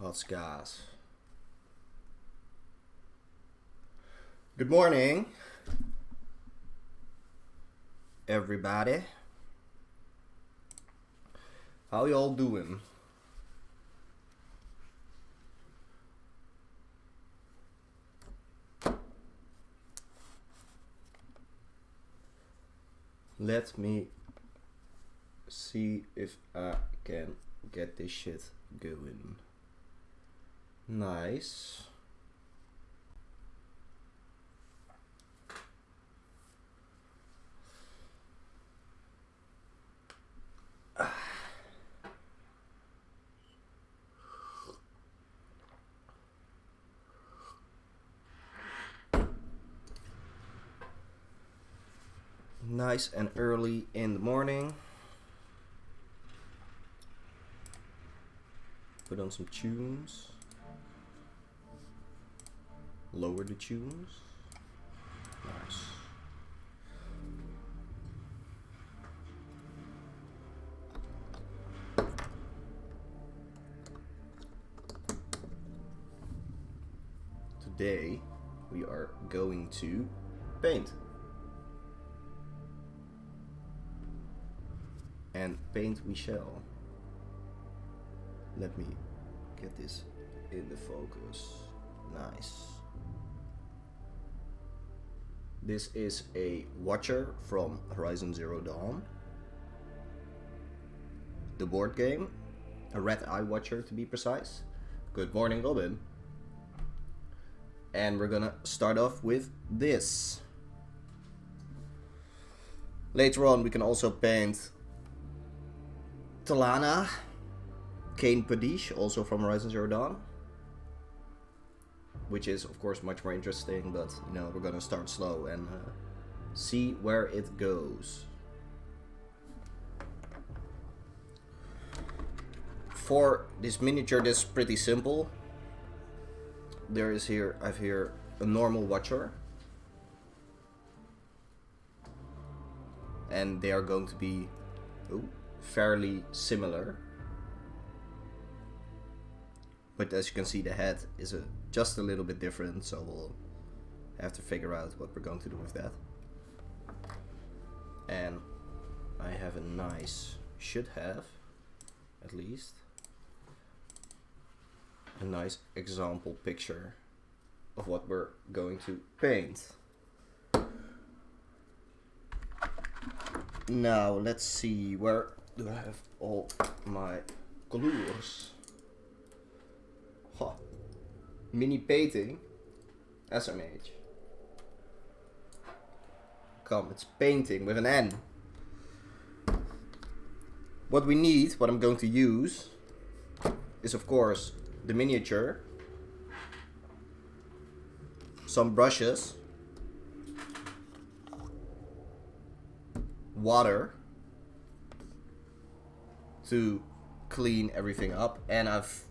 Hot gas. Good morning, everybody. How y'all doing? Let me see if I can get this shit going. Nice. Nice and early in the morning. Put on some tunes. Lower the tunes. Nice. Today we are going to paint. And paint we shall. Let me get this in the focus. Nice. This is a Watcher from Horizon Zero Dawn. The board game. A Red Eye Watcher to be precise. Good morning, Robin. And we're gonna start off with this. Later on we can also paint Talana, Kane Padish, also from Horizon Zero Dawn, which is of course much more interesting, but you know, we're gonna start slow and see where it goes. For this miniature, this is pretty simple. There is here, I've here a normal Watcher, and they are going to be fairly similar, but as you can see, the head is just a little bit different, so we'll have to figure out what we're going to do with that. And I have a nice, should have at least a nice example picture of what we're going to paint. Now let's see, where do I have all my colors? Huh. Mini painting, SMH. Come, it's painting with an N. What we need, what I'm going to use, is of course the miniature, some brushes, water to clean everything up, and I've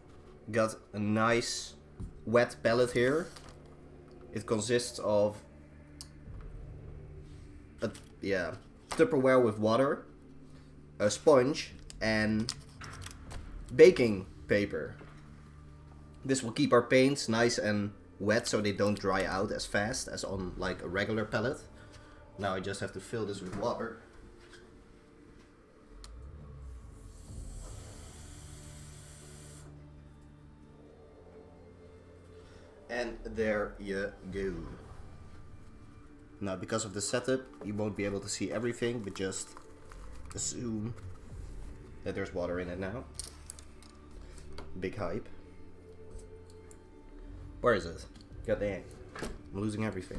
got a nice wet palette here. It consists of a Tupperware with water, a sponge, and baking paper. This will keep our paints nice and wet so they don't dry out as fast as on like a regular palette. Now I just have to fill this with water. And there you go. Now because of the setup, you won't be able to see everything, but just assume that there's water in it now. Big hype. Where is it? God dang. I'm losing everything.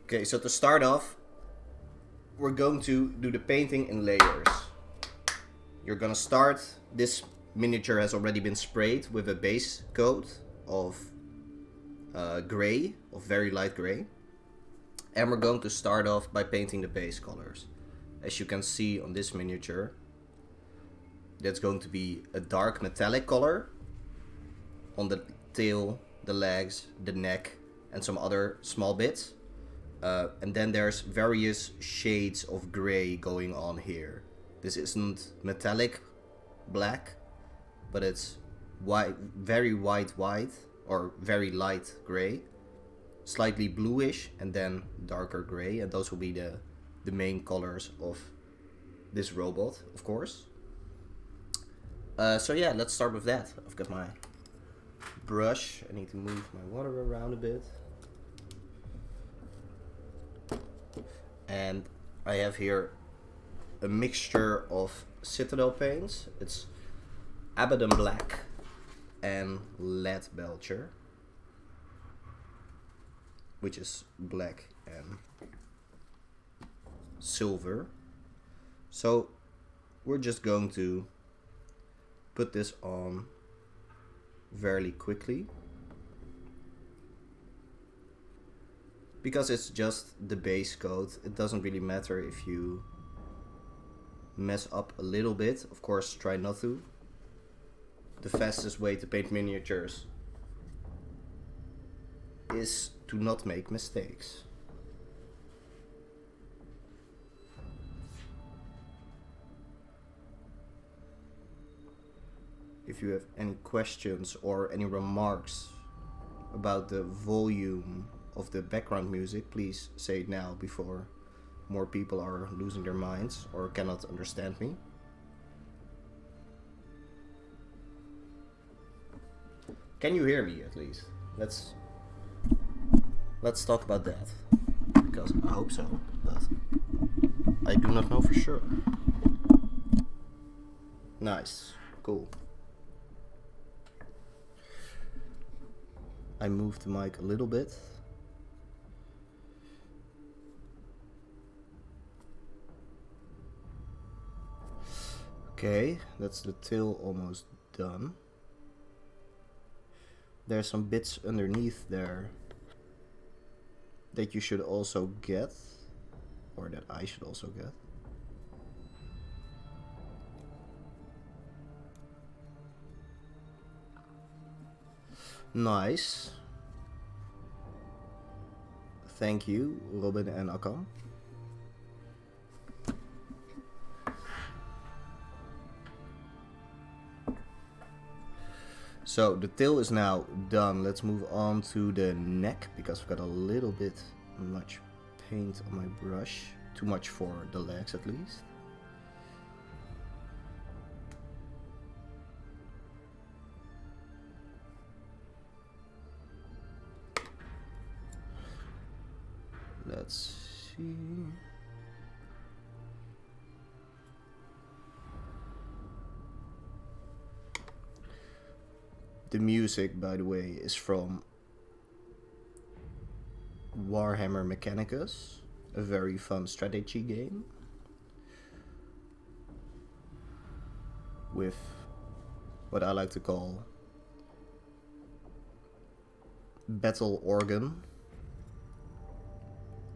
Okay, so to start off, we're going to do the painting in layers. You're gonna start, this miniature has already been sprayed with a base coat of gray, of very light gray. And we're going to start off by painting the base colors. As you can see on this miniature, that's going to be a dark metallic color on the tail, the legs, the neck, and some other small bits. And then there's various shades of gray going on here. This isn't metallic black, but it's white, very white, or very light gray, slightly bluish, and then darker gray, and those will be the main colors of this robot, of course. So yeah, let's start with that. I've got my brush. I need to move my water around a bit. And I have here a mixture of Citadel paints. It's Abaddon Black and Lead Belcher, which is black and silver. So we're just going to put this on very quickly, because it's just the base coat. It doesn't really matter if you mess up a little bit. Of course, try not to. The fastest way to paint miniatures is to not make mistakes. If you have any questions or any remarks about the volume of the background music, please say it now before more people are losing their minds or cannot understand me. Can you hear me at least? Let's talk about that, because I hope so, but I do not know for sure. Nice, cool. I moved the mic a little bit. Okay, that's the tail almost done. There's some bits underneath there that you should also get, or that I should also get. Nice. Thank you, Robin and Akam. So the tail is now done. Let's move on to the neck, because I've got a little bit much paint on my brush. Too much for the legs at least. Let's see. The music, by the way, is from Warhammer Mechanicus, a very fun strategy game with what I like to call battle organ.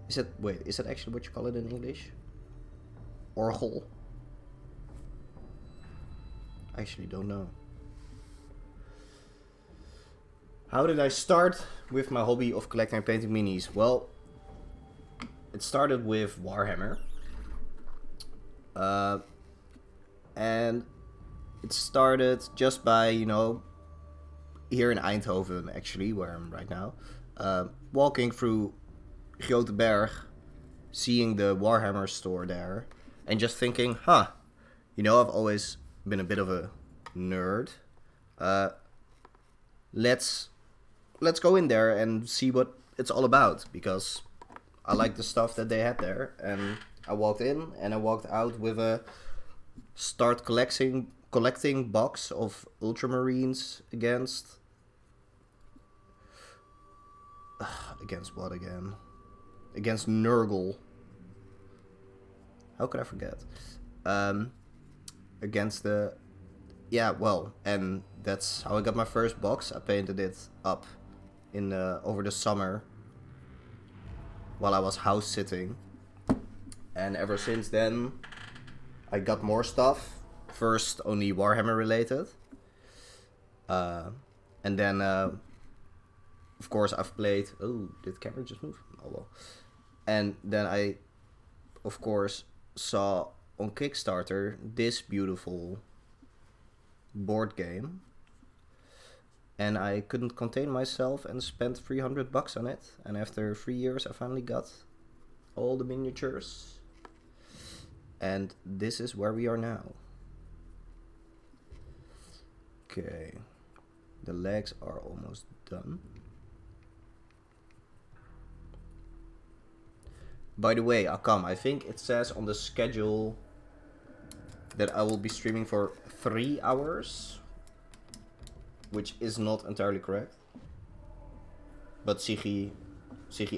Is that actually what you call it in English? Orgel? I actually don't know. How did I start with my hobby of collecting and painting minis? Well, it started with Warhammer. And it started just by, here in Eindhoven, actually, where I'm right now, walking through Grote Berg, seeing the Warhammer store there, and just thinking, I've always been a bit of a nerd. Let's go in there and see what it's all about, because I like the stuff that they had there. And I walked in and I walked out with a start collecting box of Ultramarines against what again? Against Nurgle. How could I forget? Against the... Yeah, well, and that's how I got my first box. I painted it up in over the summer while I was house sitting. And ever since then, I got more stuff. First, only Warhammer related. And then, of course, I've played... Oh, did the camera just move? Oh, well. And then I, of course, saw on Kickstarter this beautiful board game. And I couldn't contain myself and spent $300 on it. And after 3 years I finally got all the miniatures. And this is where we are now. Okay. The legs are almost done. By the way, Akam, I think it says on the schedule that I will be streaming for 3 hours, which is not entirely correct. But Sigi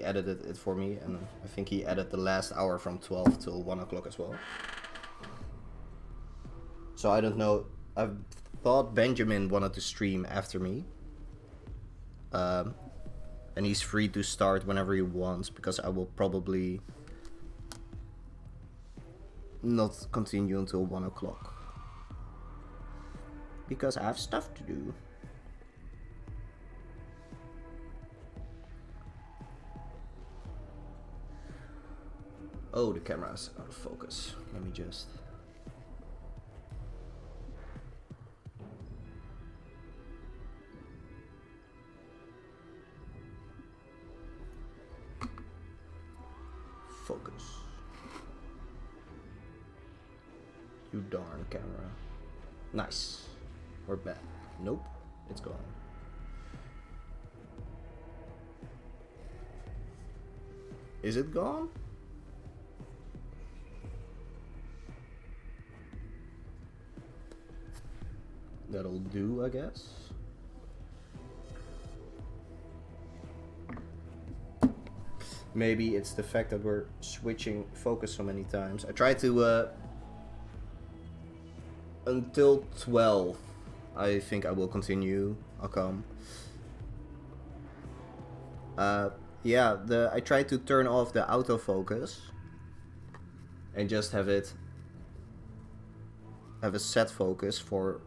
edited it for me, and I think he added the last hour from 12 till 1 o'clock as well. So I don't know. I thought Benjamin wanted to stream after me. And he's free to start whenever he wants, because I will probably not continue until 1 o'clock. Because I have stuff to do. Oh, the camera's out of focus. Let me just... focus. You darn camera. Nice. We're back. Nope, it's gone. Is it gone? That'll do, I guess. Maybe it's the fact that we're switching focus so many times. I tried to until 12. I think I will continue. I'll come. Yeah, I tried to turn off the autofocus and just have a set focus for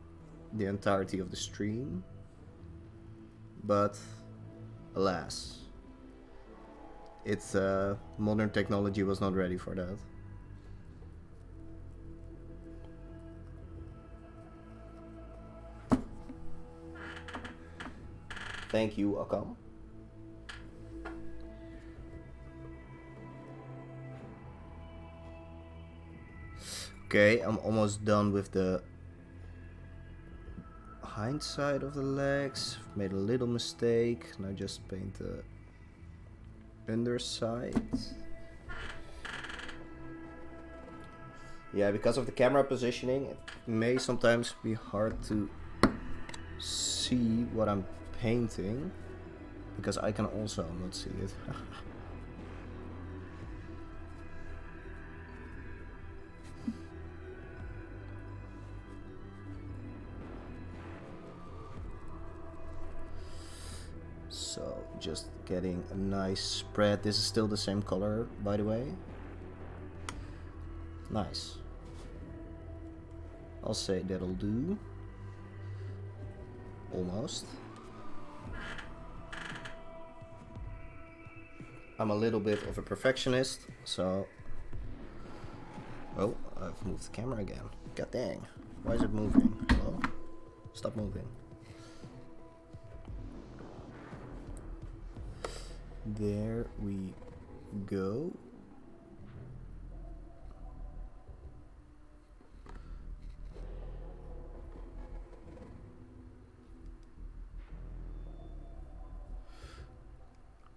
the entirety of the stream. But alas, modern technology was not ready for that. Thank you, Akam. Okay, I'm almost done with the hind side of the legs. Made a little mistake. Now just paint the underside. Yeah, because of the camera positioning, it may sometimes be hard to see what I'm painting, because I can also not see it. So just getting a nice spread. This is still the same color, by the way. Nice. I'll say that'll do. Almost. I'm a little bit of a perfectionist, so... Oh, I've moved the camera again. God dang. Why is it moving? Hello? Stop moving. There we go.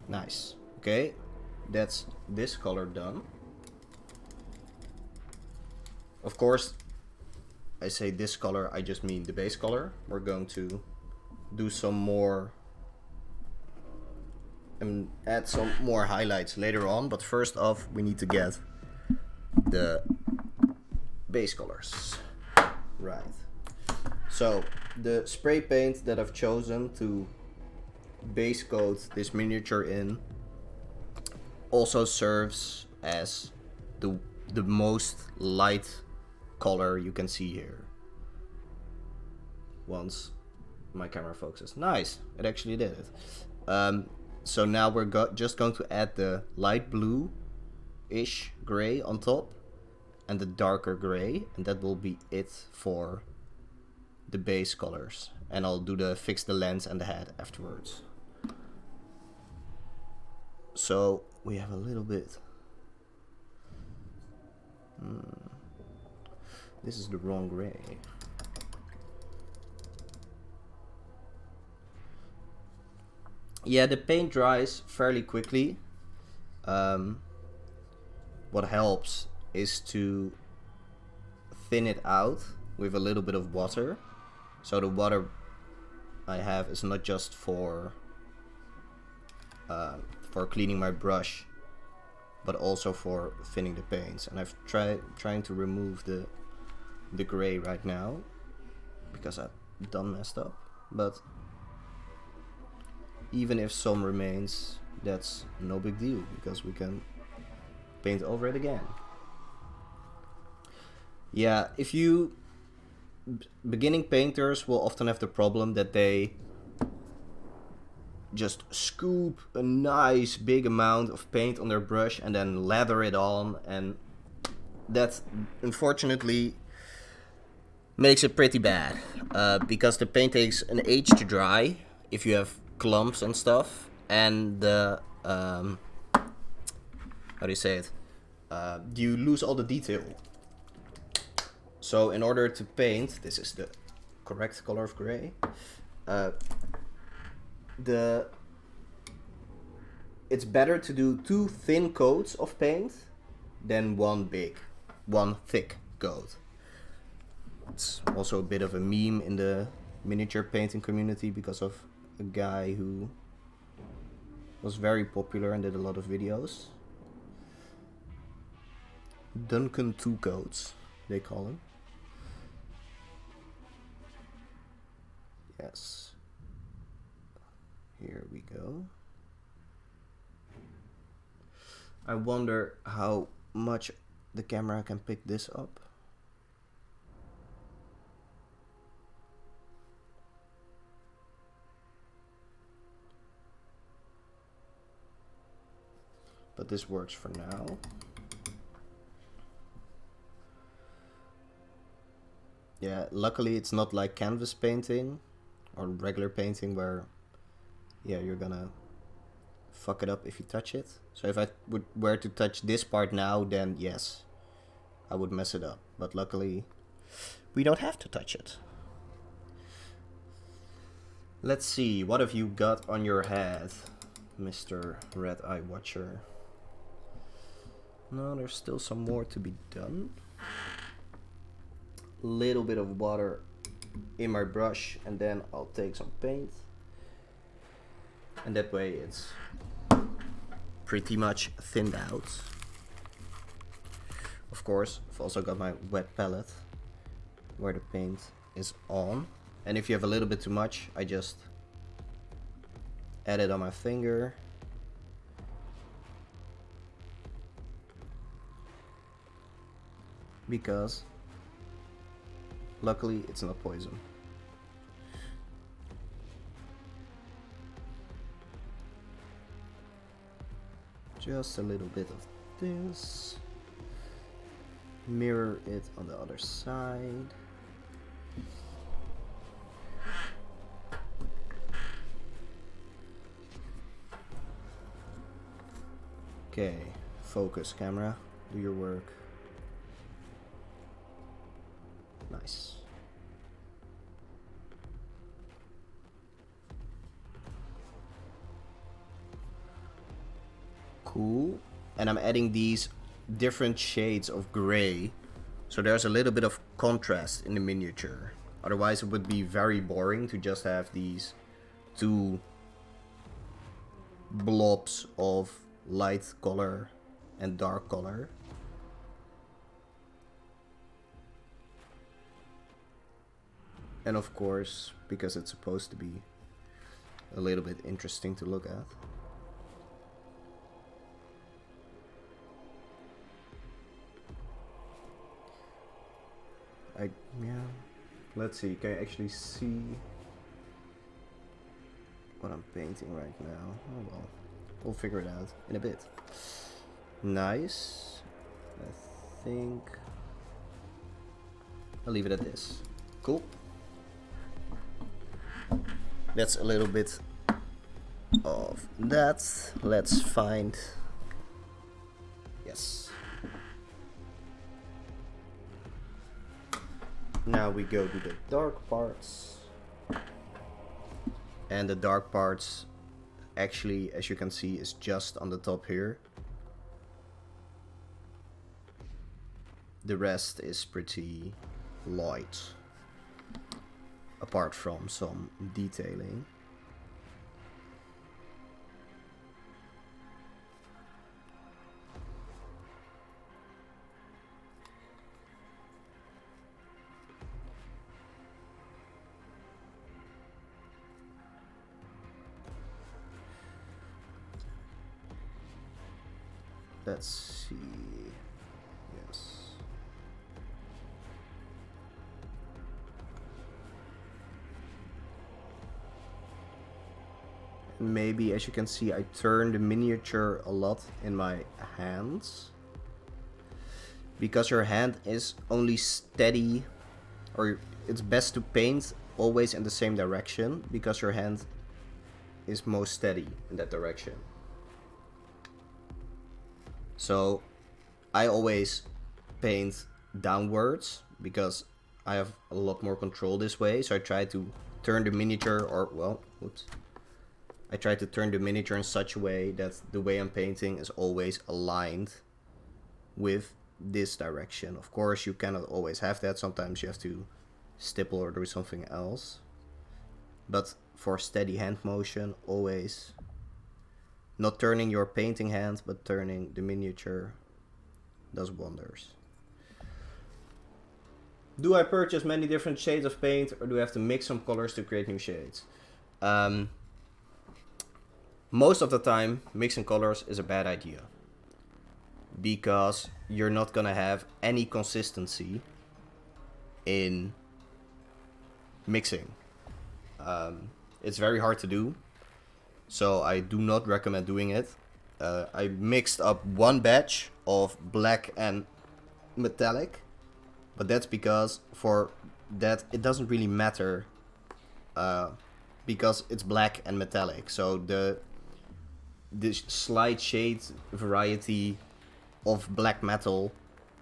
Nice. Okay, that's this color done. Of course, I say this color, I just mean the base color. We're going to do some more and add some more highlights later on, but first off we need to get the base colors right. So the spray paint that I've chosen to base coat this miniature in also serves as the most light color you can see here. Once my camera focuses. Nice, it actually did it. So now we're just going to add the light blue-ish gray on top and the darker gray, and that will be it for the base colors, and I'll do the fix the lens and the head afterwards. So we have a little bit. This is the wrong gray. Yeah, the paint dries fairly quickly. What helps is to thin it out with a little bit of water. So the water I have is not just for cleaning my brush, but also for thinning the paints. And I've trying to remove the gray right now because I've done messed up. But even if some remains, that's no big deal because we can paint over it again. Yeah, if you beginning painters will often have the problem that they just scoop a nice big amount of paint on their brush and then lather it on, and that unfortunately makes it pretty bad because the paint takes an age to dry if you have clumps and stuff, and the how do you say it, you lose all the detail. So in order to paint, this is the correct color of gray, it's better to do 2 thin coats of paint than one thick coat. It's also a bit of a meme in the miniature painting community because of a guy who was very popular and did a lot of videos. Duncan Two Coats, they call him. Yes. Here we go. I wonder how much the camera can pick this up. But this works for now. Yeah, luckily it's not like canvas painting or regular painting where, yeah, you're gonna fuck it up if you touch it. So if I were to touch this part now, then yes, I would mess it up. But luckily, we don't have to touch it. Let's see, what have you got on your head, Mr. Red Eye Watcher? No, there's still some more to be done. Little bit of water in my brush, and then I'll take some paint, and that way it's pretty much thinned out. Of course, I've also got my wet palette where the paint is on, and if you have a little bit too much, I just add it on my finger. Because luckily it's not poison. Just a little bit of this. Mirror it on the other side. Okay, focus camera, do your work. Nice. Cool. And I'm adding these different shades of gray, so there's a little bit of contrast in the miniature. Otherwise it would be very boring to just have these 2 blobs of light color and dark color. And of course, because it's supposed to be a little bit interesting to look at. Yeah, let's see, can I actually see what I'm painting right now? Oh well, we'll figure it out in a bit. Nice. I think I'll leave it at this. Cool. That's a little bit of that. Let's find, yes. Now we go to the dark parts. And the dark parts actually, as you can see, is just on the top here. The rest is pretty light, apart from some detailing. Let's see. Yes. Maybe, as you can see, I turn the miniature a lot in my hands. Because your hand is only steady, or it's best to paint always in the same direction, because your hand is most steady in that direction. So I always paint downwards because I have a lot more control this way. So I try to turn the miniature, or well, oops. I try to turn the miniature in such a way that the way I'm painting is always aligned with this direction. Of course, you cannot always have that. Sometimes you have to stipple or do something else. But for steady hand motion, always not turning your painting hand, but turning the miniature does wonders. Do I purchase many different shades of paint, or do I have to mix some colors to create new shades? Most of the time, mixing colors is a bad idea, because you're not gonna have any consistency in mixing. It's very hard to do, so I do not recommend doing it. I mixed up one batch of black and metallic, but that's because for that it doesn't really matter, because it's black and metallic. So the slight shade variety of black metal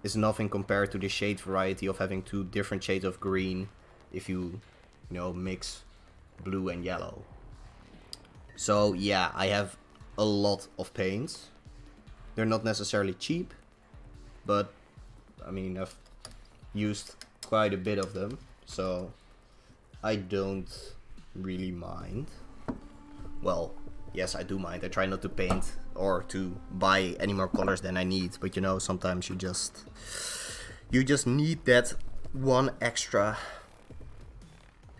is nothing compared to the shade variety of having two different shades of green if you mix blue and yellow. So yeah, I have a lot of paints. They're not necessarily cheap, but I mean, I've used quite a bit of them, so I don't really mind. Well, yes, I do mind. I try not to paint or to buy any more colors than I need, but sometimes you just need that one extra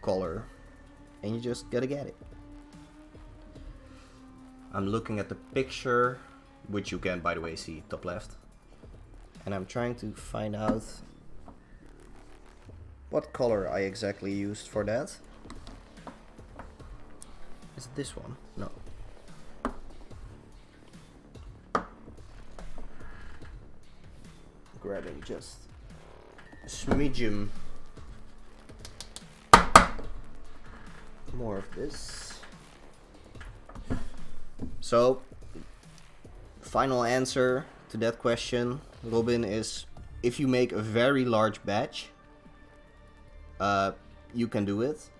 color, and you just gotta get it. I'm looking at the picture, which you can, by the way, see top left, and I'm trying to find out what color I exactly used for that. Is it this one? No. Grabbing just a smidgen more of this. So, final answer to that question, Robin, is if you make a very large batch, you can do it,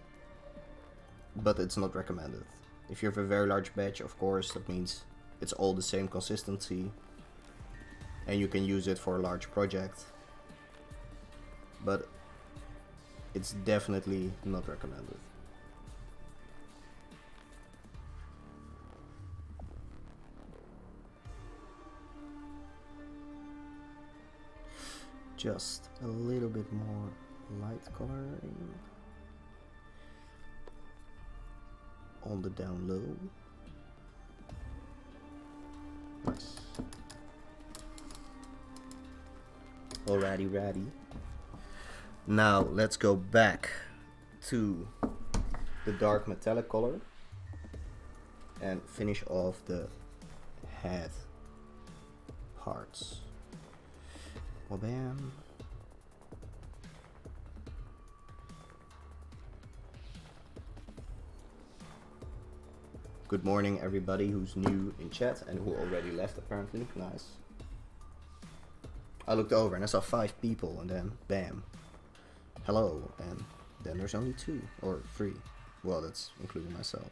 but it's not recommended. If you have a very large batch, of course, that means it's all the same consistency, and you can use it for a large project, but it's definitely not recommended. Just a little bit more light coloring on the down low. Nice. Alrighty, ready. Now let's go back to the dark metallic color and finish off the head parts. Well, bam. Good morning, everybody who's new in chat and who already left, apparently. Nice. I looked over and I saw 5 people, and then bam. Hello, and then there's only 2 or 3. Well, that's including myself.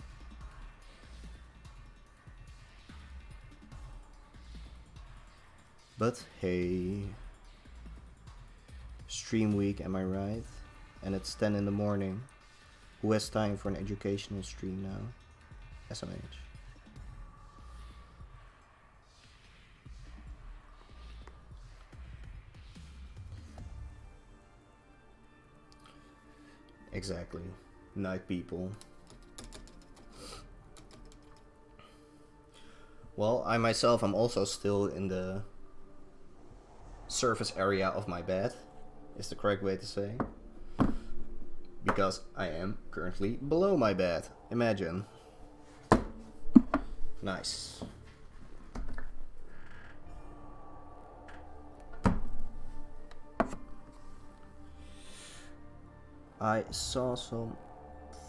But hey, stream week, am I right? And it's 10 in the morning. Who has time for an educational stream now? SMH. Exactly. Night people. Well, I myself am also still in the surface area of my bed, is the correct way to say. Because I am currently below my bed. Imagine. Nice. I saw some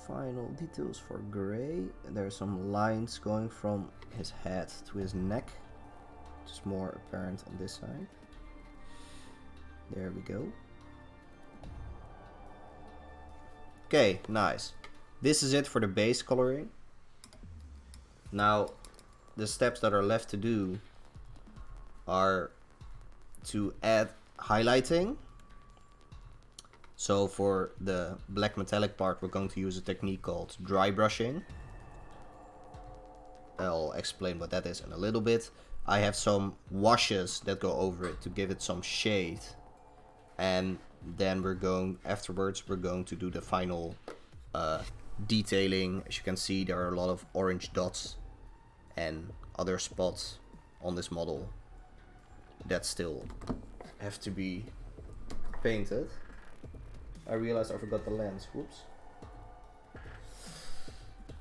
final details for Gray. There are some lines going from his head to his neck, which is more apparent on this side. There we go. Okay, nice. This is it for the base coloring. Now, the steps that are left to do are to add highlighting. So for the black metallic part, we're going to use a technique called dry brushing. I'll explain what that is in a little bit. I have some washes that go over it to give it some shade. And then afterwards we're going to do the final detailing. As you can see, there are a lot of orange dots and other spots on this model that still have to be painted. I realized I forgot the lens. Whoops.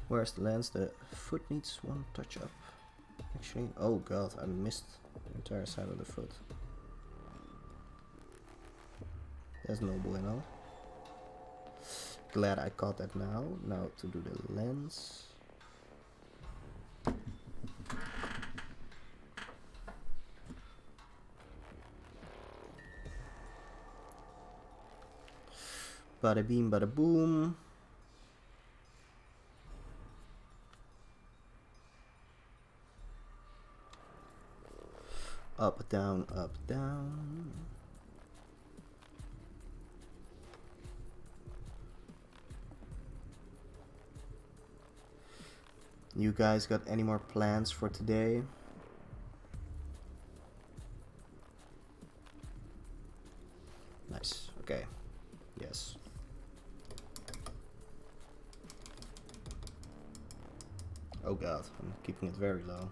Where's the lens? The foot needs one touch up. Actually, oh god, I missed the entire side of the foot. That's no bueno. Glad I caught that now. Now to do the lens. Bada beam, bada boom. Up, down, up, down. You guys got any more plans for today? Nice, okay. Yes. Oh god, I'm keeping it very low.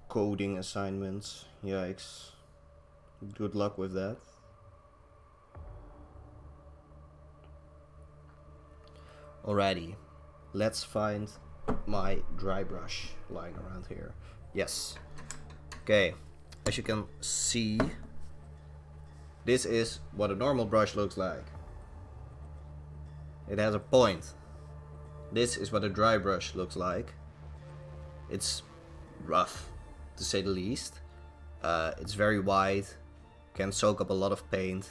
Coding assignments, yikes. Good luck with that. Alrighty, let's find my dry brush lying around here. Yes. Okay, as you can see, this is what a normal brush looks like. It has a point. This is what a dry brush looks like. It's rough, to say the least. It's very wide, can soak up a lot of paint,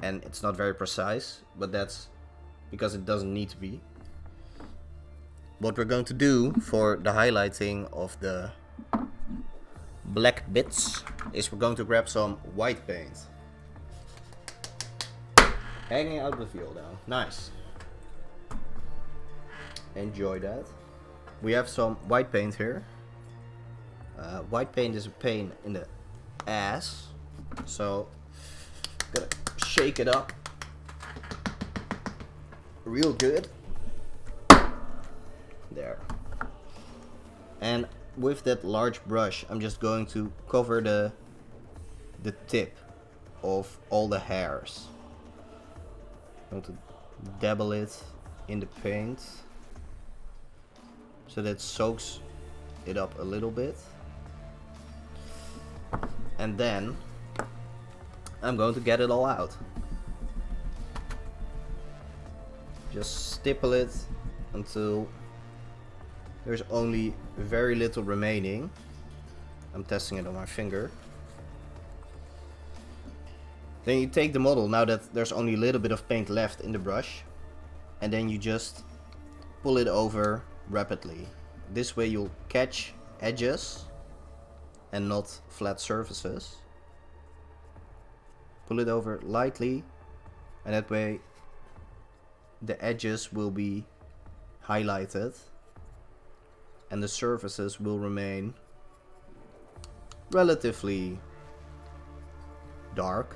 and it's not very precise, but that's because it doesn't need to be. What we're going to do for the highlighting of the black bits is we're going to grab some white paint. Hanging out the field now. Nice. Enjoy that. We have some white paint here. White paint is a pain in the ass, so gotta shake it up real good. There. And with that large brush, I'm just going to cover the tip of all the hairs. I'm going to dabble it in the paint so that it soaks it up a little bit. And then I'm going to get it all out. Just stipple it until there's only very little remaining. I'm testing it on my finger. Then you take the model, now that there's only a little bit of paint left in the brush, and then you just pull it over rapidly. This way you'll catch edges and not flat surfaces. Pull it over lightly, and that way the edges will be highlighted and the surfaces will remain relatively dark.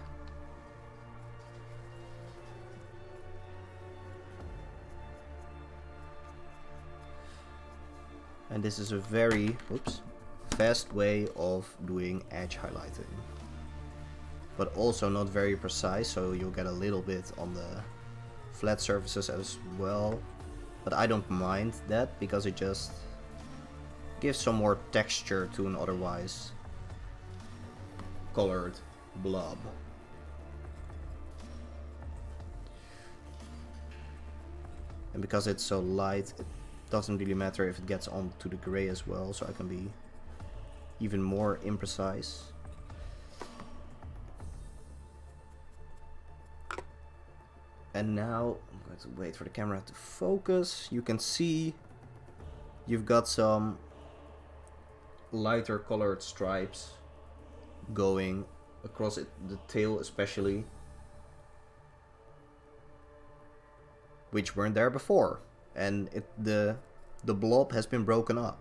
And this is a very fast way of doing edge highlighting, but also not very precise, so you'll get a little bit on the flat surfaces as well. But I don't mind that because it just gives some more texture to an otherwise colored blob. And because it's so light, it doesn't really matter if it gets onto the gray as well, so I can be even more imprecise. And now I'm going to wait for the camera to focus. You can see you've got some lighter colored stripes going across it, the tail especially, which weren't there before. And the blob has been broken up.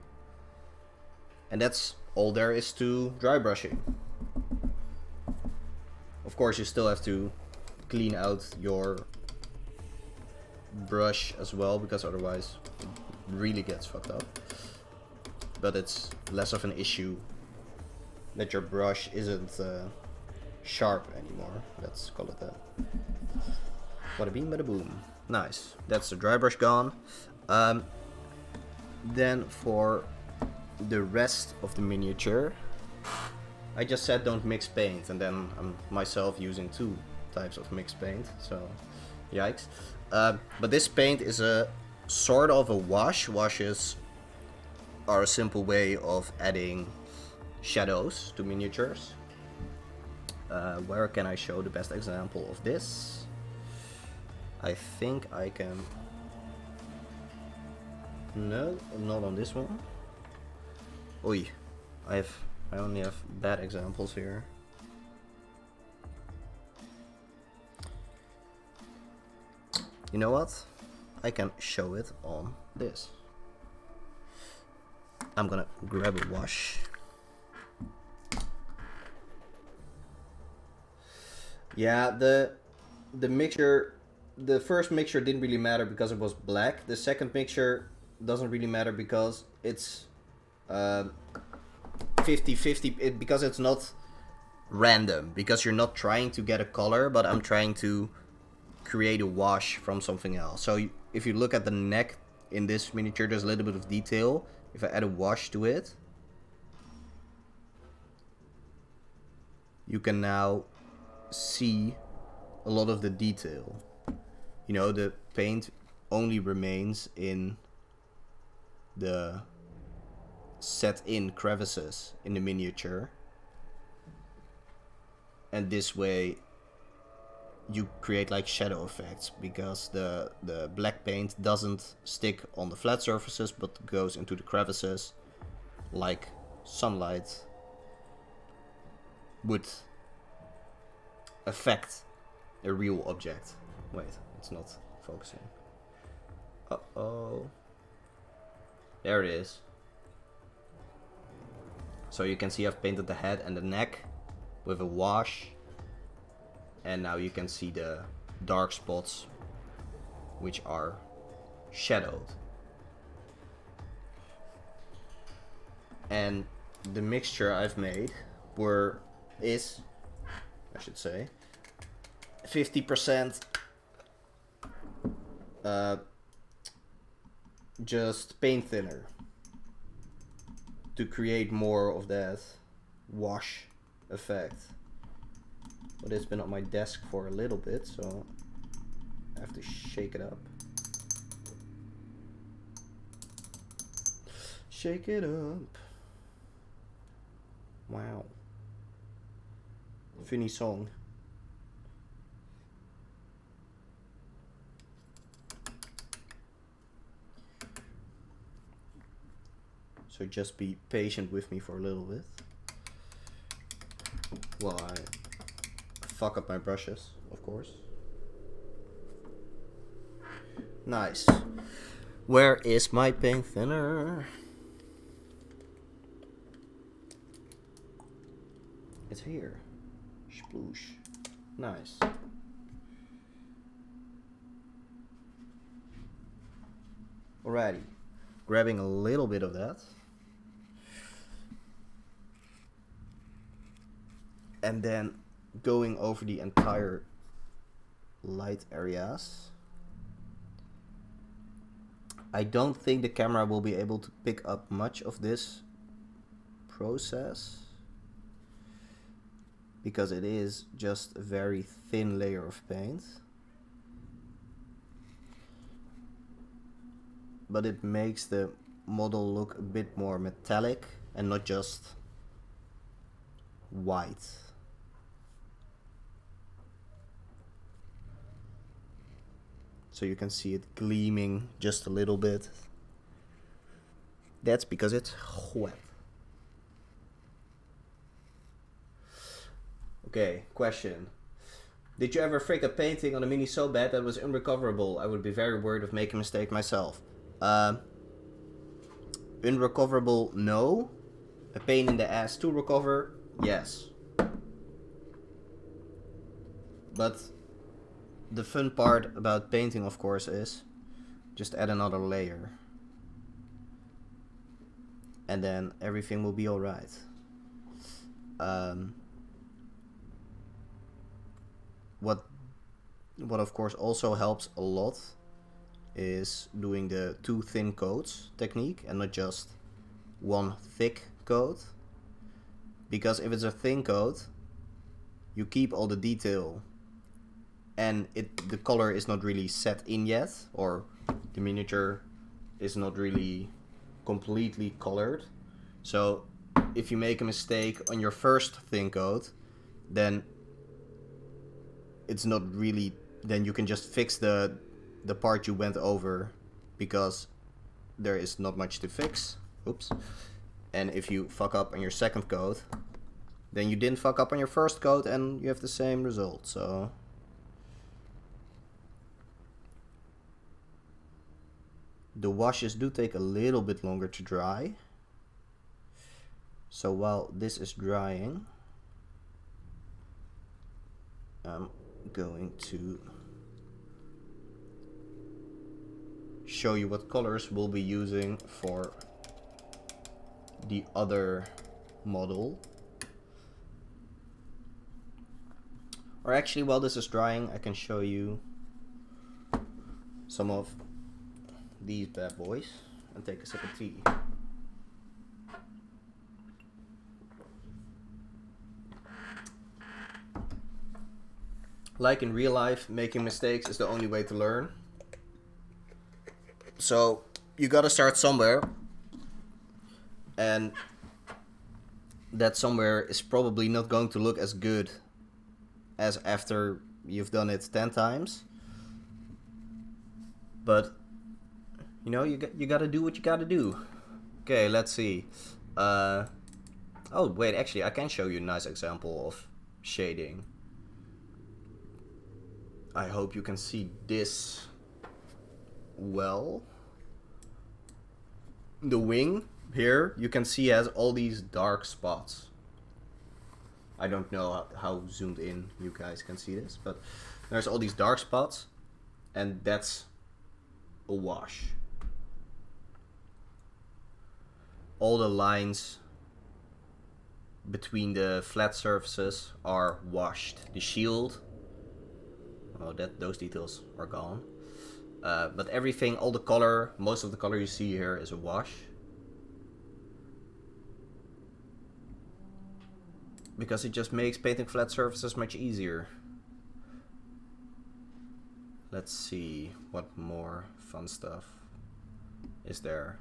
And that's all there is to dry brushing. Of course, you still have to clean out your brush as well, because otherwise it really gets fucked up. But it's less of an issue that your brush isn't sharp anymore. Let's call it that. Bada bing, bada boom. Nice. That's the dry brush gone. Then for the rest of the miniature, I just said don't mix paint, and then I'm myself using two types of mixed paint, so yikes. But this paint is a sort of a wash. Washes are a simple way of adding shadows to miniatures. Where can I show the best example of this? I think I can... No, not on this one. Oi, I only have bad examples here. You know what? I can show it on this. I'm gonna grab a wash. Yeah, the mixture, the first mixture didn't really matter because it was black. The second mixture doesn't really matter because it's 50-50, because it's not random, because you're not trying to get a color, but I'm trying to create a wash from something else. So if you look at the neck in this miniature, there's a little bit of detail. If I add a wash to it, you can now see a lot of the detail. You know, the paint only remains in the set in crevices in the miniature, and this way you create like shadow effects, because the black paint doesn't stick on the flat surfaces but goes into the crevices like sunlight would affect a real object. Wait, it's not focusing. Uh-oh. There it is. So you can see I've painted the head and the neck with a wash, and now you can see the dark spots which are shadowed. And the mixture I've made is 50% just paint thinner to create more of that wash effect. But it's been on my desk for a little bit, so I have to shake it up. shake it up. Wow. Funny song. So just be patient with me for a little bit while I fuck up my brushes, of course. Nice. Where is my paint thinner? It's here. Sploosh. Nice. Alrighty. Grabbing a little bit of that. And then going over the entire light areas. I don't think the camera will be able to pick up much of this process because it is just a very thin layer of paint. But it makes the model look a bit more metallic and not just white. So you can see it gleaming just a little bit. That's because it's wet. Okay, question. Did you ever fake a painting on a mini so bad that it was unrecoverable? I would be very worried of making a mistake myself. Unrecoverable, no. A pain in the ass to recover, yes. But the fun part about painting, of course, is just add another layer. And then everything will be alright. What of course also helps a lot is doing the 2 thin coats technique and not just 1 thick coat. Because if it's a thin coat, you keep all the detail and the color is not really set in yet, or the miniature is not really completely colored. So if you make a mistake on your first thin coat, then it's not really, then you can just fix the part you went over because there is not much to fix. Oops. And if you fuck up on your second coat, then you didn't fuck up on your first coat and you have the same result. So the washes do take a little bit longer to dry. So while this is drying, I'm going to show you what colors we'll be using for the other model. Or actually, while this is drying, I can show you some of these bad boys and take a sip of tea. Like in real life, making mistakes is the only way to learn. So you gotta start somewhere, and that somewhere is probably not going to look as good as after you've done it 10 times. But you know, you gotta do what you gotta do. Okay, let's see. Oh wait, actually I can show you a nice example of shading. I hope you can see this well. The wing here, you can see, has all these dark spots. I don't know how zoomed in you guys can see this, but there's all these dark spots, and that's a wash. All the lines between the flat surfaces are washed. The shield, oh, those details are gone. But everything, all the color, most of the color you see here is a wash. Because it just makes painting flat surfaces much easier. Let's see what more fun stuff is there.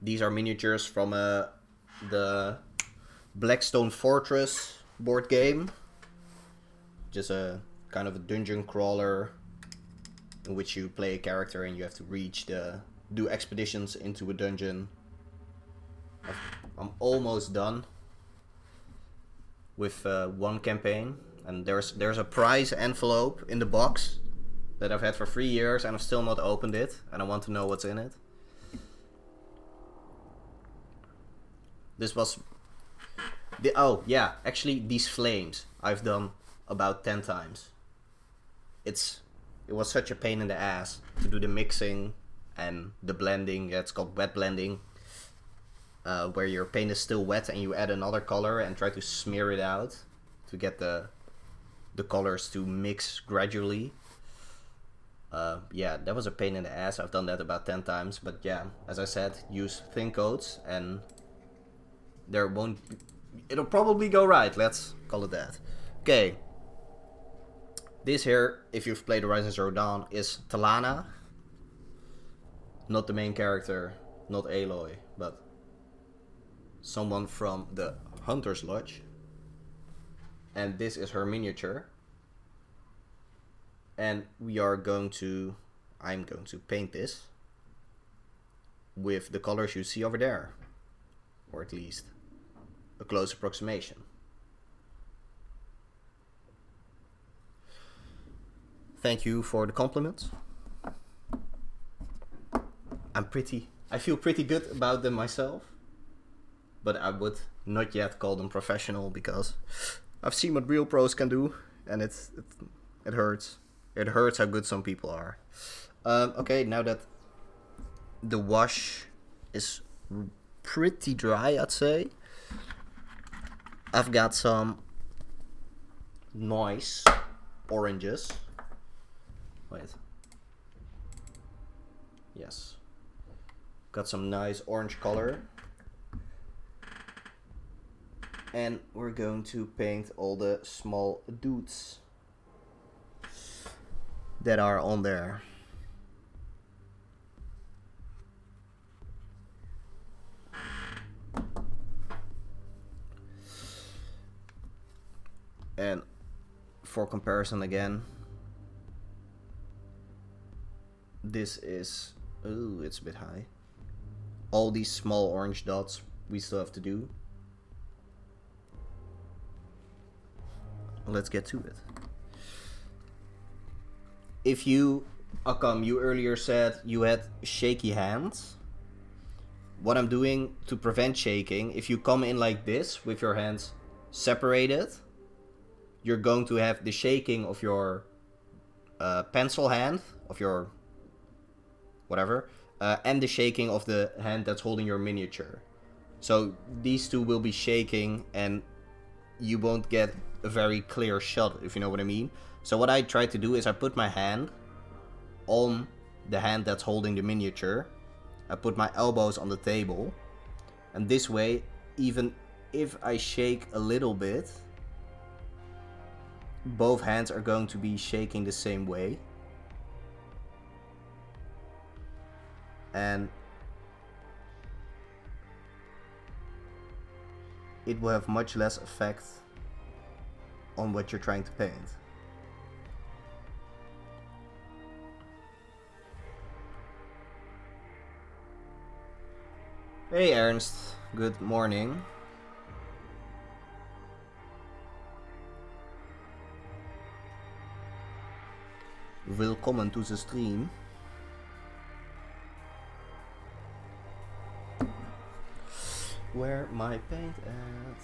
These are miniatures from the Blackstone Fortress board game. Just a kind of a dungeon crawler in which you play a character and you have to do expeditions into a dungeon. I'm almost done with one campaign, and there's a prize envelope in the box that I've had for 3 years and I've still not opened it, and I want to know what's in it. This was oh yeah, actually these flames I've done about 10 times. It was such a pain in the ass to do the mixing and the blending. It's called wet blending, where your paint is still wet and you add another color and try to smear it out to get the colors to mix gradually. Yeah, that was a pain in the ass. I've done that about 10 times, but yeah, as I said, use thin coats and it'll probably go right, let's call it that. Okay. This here, if you've played Horizon Zero Dawn, is Talana. Not the main character, not Aloy, but someone from the Hunter's Lodge. And this is her miniature. And I'm going to paint this with the colors you see over there. Or at least a close approximation. Thank you for the compliments. I feel pretty good about them myself, but I would not yet call them professional because I've seen what real pros can do, and it hurts. It hurts how good some people are. Okay, now that the wash is pretty dry, I'd say, I've got some nice oranges. Wait. Yes. Got some nice orange color. And we're going to paint all the small dudes that are on there. And for comparison again, this is, ooh, it's a bit high. All these small orange dots we still have to do. Let's get to it. If you, Akam, you earlier said you had shaky hands. What I'm doing to prevent shaking, if you come in like this with your hands separated, you're going to have the shaking of your pencil hand, of your whatever, and the shaking of the hand that's holding your miniature. So these two will be shaking and you won't get a very clear shot, if you know what I mean. So what I try to do is I put my hand on the hand that's holding the miniature. I put my elbows on the table, and this way, even if I shake a little bit, both hands are going to be shaking the same way. And it will have much less effect on what you're trying to paint. Hey Ernst, good morning. Willkommen to the stream. Where my paint at?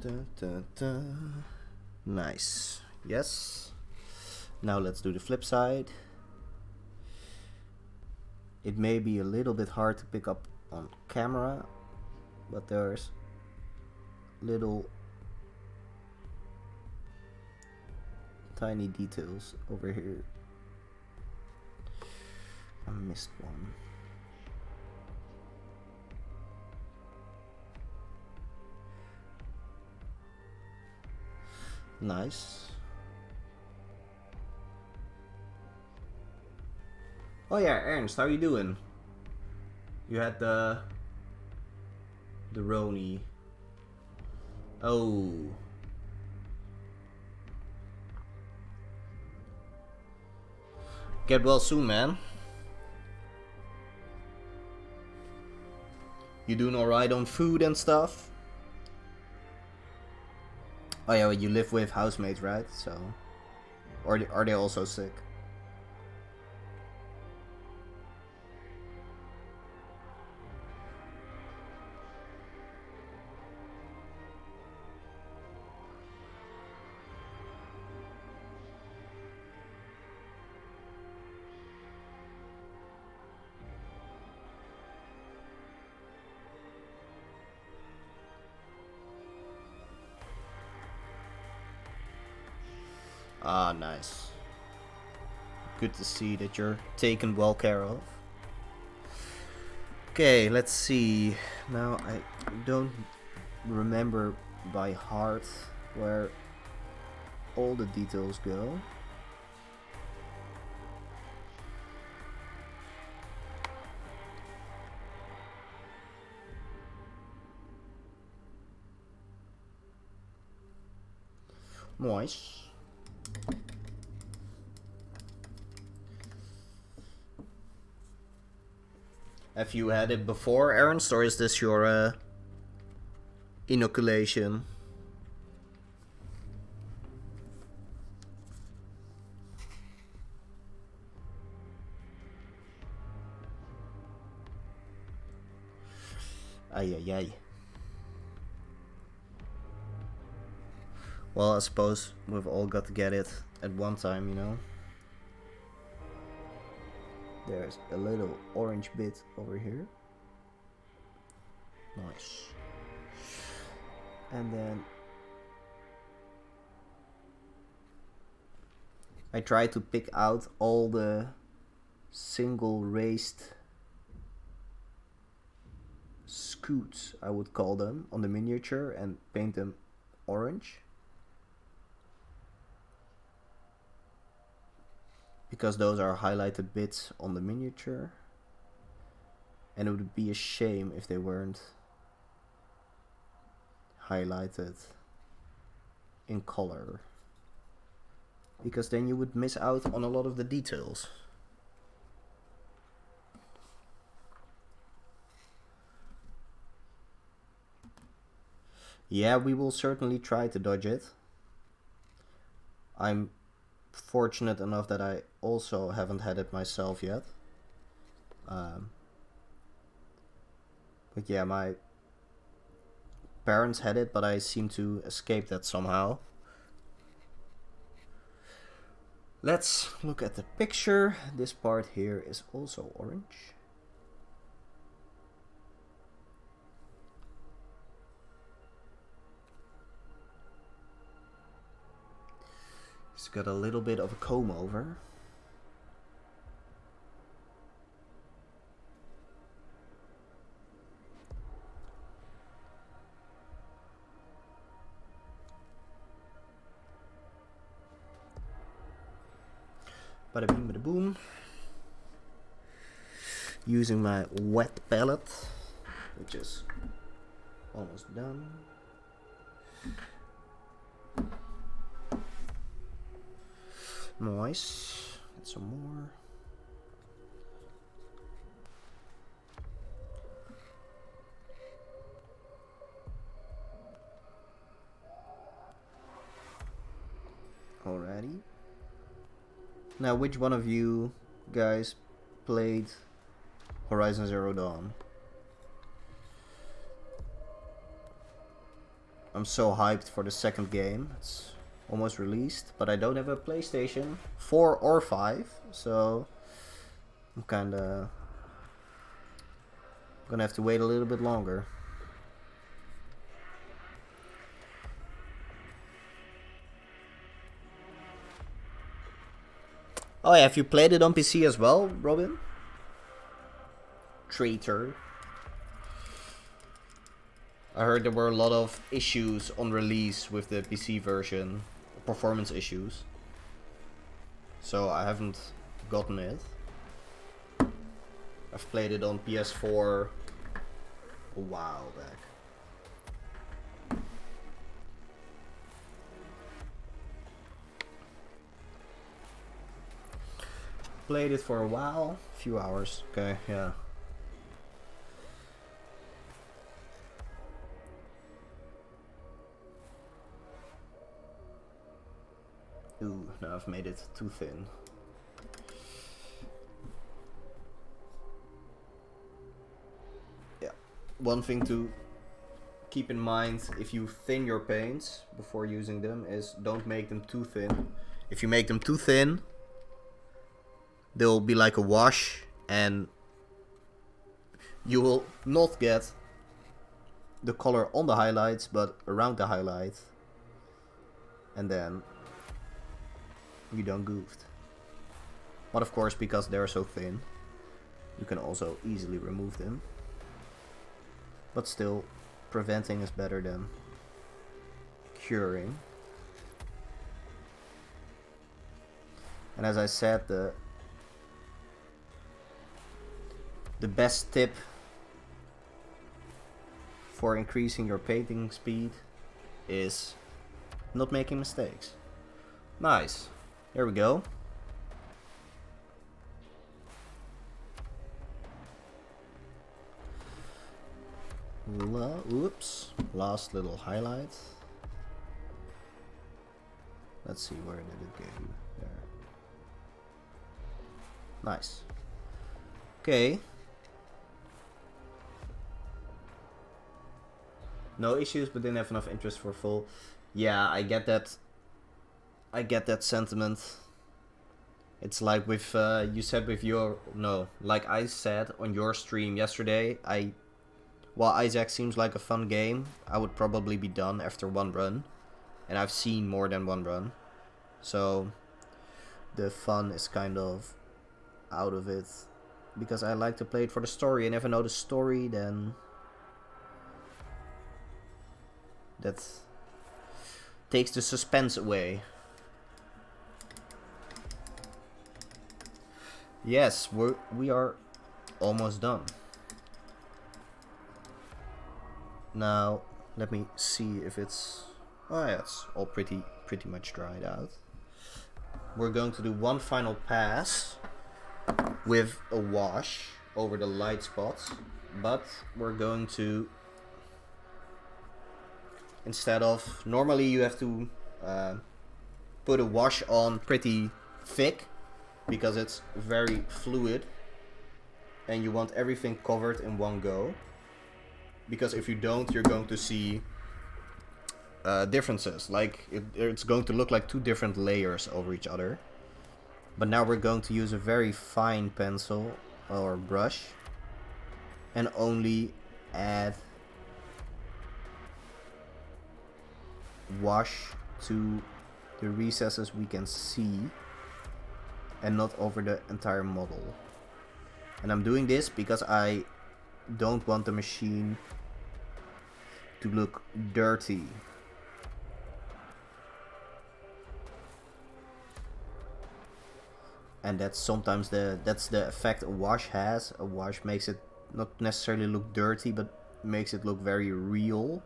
Dun, dun, dun. Nice. Yes. Now let's do the flip side. It may be a little bit hard to pick up on camera, but there's little tiny details over here. I missed one. Nice. Oh yeah, Ernst, how you doing? You had the Roni. Oh. Get well soon, man. You doing alright on food and stuff? Oh yeah, well, you live with housemates, right? So, or are they also sick? Ah, nice. Good to see that you're taken well care of. Okay, let's see. Now I don't remember by heart where all the details go. Nice. Have you had it before, Ernst, or is this your inoculation? Ay ay ay. Well, I suppose we've all got to get it at one time, you know? There's a little orange bit over here. Nice. And then I try to pick out all the single raised scoots, I would call them, on the miniature and paint them orange. Because those are highlighted bits on the miniature. And it would be a shame if they weren't highlighted in color. Because then you would miss out on a lot of the details. Yeah, we will certainly try to dodge it. I'm fortunate enough that I also haven't had it myself yet. But yeah, my parents had it, but I seem to escape that somehow. Let's look at the picture. This part here is also orange. It's got a little bit of a comb over. Bada bing bada boom. Using my wet palette, which is almost done. Nice. Get some more. Alrighty. Now, which one of you guys played Horizon Zero Dawn? I'm so hyped for the second game. It's almost released, but I don't have a PlayStation 4 or 5, so I'm kinda gonna have to wait a little bit longer. Oh yeah, have you played it on PC as well, Robin? Traitor. I heard there were a lot of issues on release with the PC version, performance issues. So I haven't gotten it. I've played it on PS4 a while back. Played it for a while, a few hours. Okay, yeah. Ooh, now I've made it too thin. Yeah, one thing to keep in mind if you thin your paints before using them is don't make them too thin. If you make them too thin, they'll be like a wash and you will not get the color on the highlights but around the highlight, and then you done goofed. But of course, because they're so thin, you can also easily remove them. But still, preventing is better than curing. And as I said, the best tip for increasing your painting speed is not making mistakes. Nice. There we go. Oops. Last little highlight. Let's see, where did it go? There. Nice. Okay. No issues, but didn't have enough interest for full. Yeah, I get that. I get that sentiment. It's like with you said with your like I said on your stream yesterday. While Isaac seems like a fun game, I would probably be done after one run, and I've seen more than one run, so the fun is kind of out of it because I like to play it for the story, and if I know the story, then that takes the suspense away. Yes, we are almost done. Now let me see if it's yeah, it's all pretty much dried out. We're going to do one final pass with a wash over the light spots, but we're going to, instead of, normally you have to put a wash on pretty thick because it's very fluid and you want everything covered in one go, because if you don't, you're going to see differences, like it's going to look like two different layers over each other. But now we're going to use a very fine pencil or brush and only add wash to the recesses we can see and not over the entire model. And I'm doing this because I don't want the machine to look dirty. And that's sometimes that's the effect a wash has. A wash makes it not necessarily look dirty, but makes it look very real.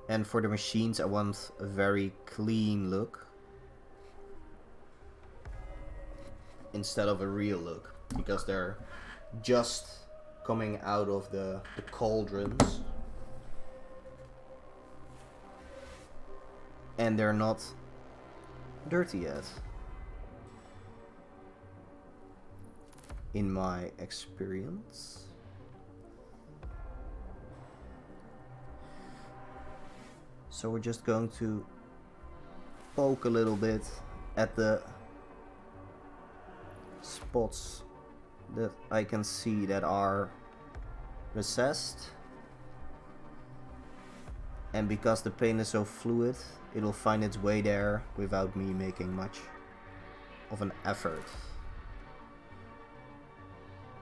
And for the machines, I want a very clean look instead of a real look, because they're just coming out of the cauldrons and they're not dirty yet, in my experience. So we're just going to poke a little bit at the spots that I can see that are recessed, and because the paint is so fluid, it'll find its way there without me making much of an effort.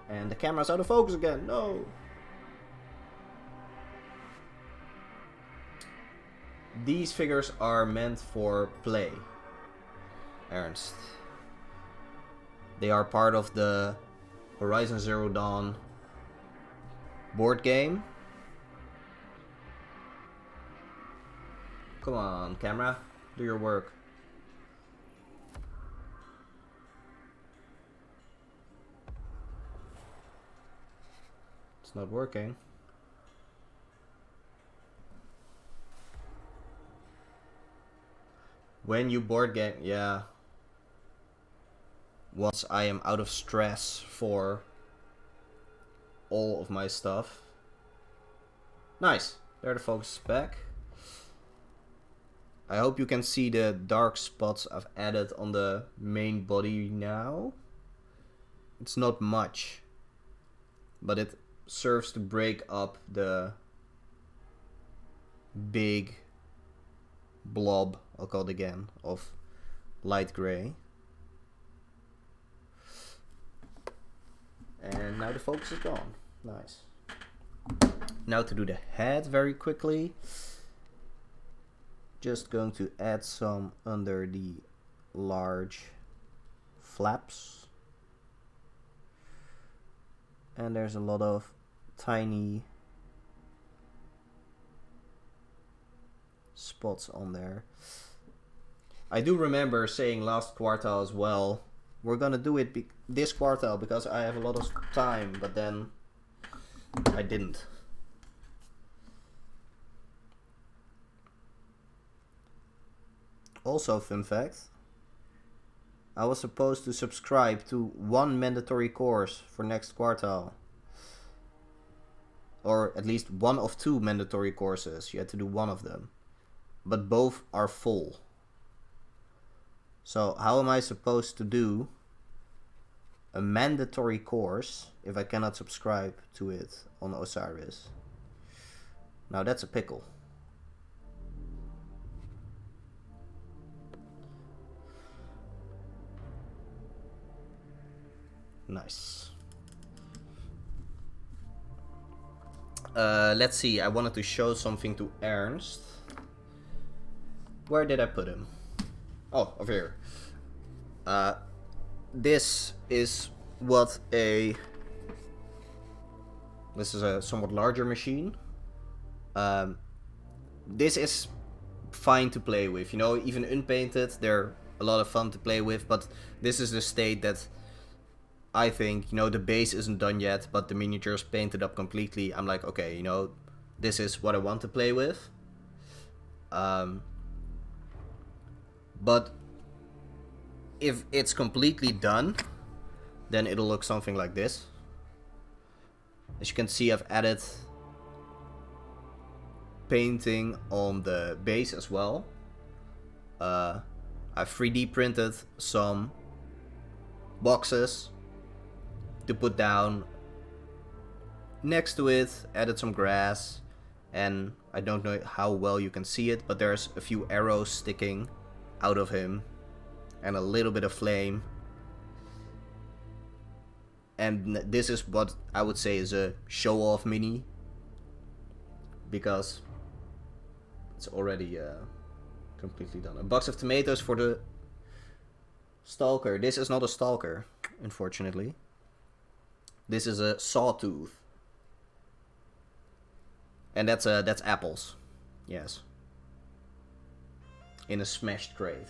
And the camera's out of focus again, no! These figures are meant for play, Ernst. They are part of the Horizon Zero Dawn board game. Come on, camera, do your work. It's not working. When you board game, yeah. Once I am out of stress for all of my stuff. Nice, there the focus is back. I hope you can see the dark spots I've added on the main body now. It's not much, but it serves to break up the big blob, I'll call it again, of light gray. And now the focus is gone. Nice. Now to do the head very quickly. Just going to add some under the large flaps. And there's a lot of tiny spots on there. I do remember saying last quartile as well, we're gonna do it this quartile because I have a lot of time, but then I didn't. Also, fun fact, I was supposed to subscribe to one mandatory course for next quartile. Or at least one of two mandatory courses. You had to do one of them. But both are full. So how am I supposed to do a mandatory course if I cannot subscribe to it on Osiris? Now that's a pickle. Nice. Let's see, I wanted to show something to Ernst. Where did I put him? Oh, over here. This is this is a somewhat larger machine. This is fine to play with, you know, even unpainted, they're a lot of fun to play with, but this is the state that I think, you know, the base isn't done yet, but the miniatures painted up completely. I'm like, okay, you know, this is what I want to play with. But if it's completely done, then it'll look something like this. As you can see, I've added painting on the base as well. I've 3D printed some boxes to put down next to it, added some grass, and I don't know how well you can see it, but there's a few arrows sticking out of him and a little bit of flame. And this is what I would say is a show-off mini, because it's already completely done. A box of tomatoes for the stalker. This is not a stalker, unfortunately. This is a sawtooth. And that's apples. Yes. In a smashed crate.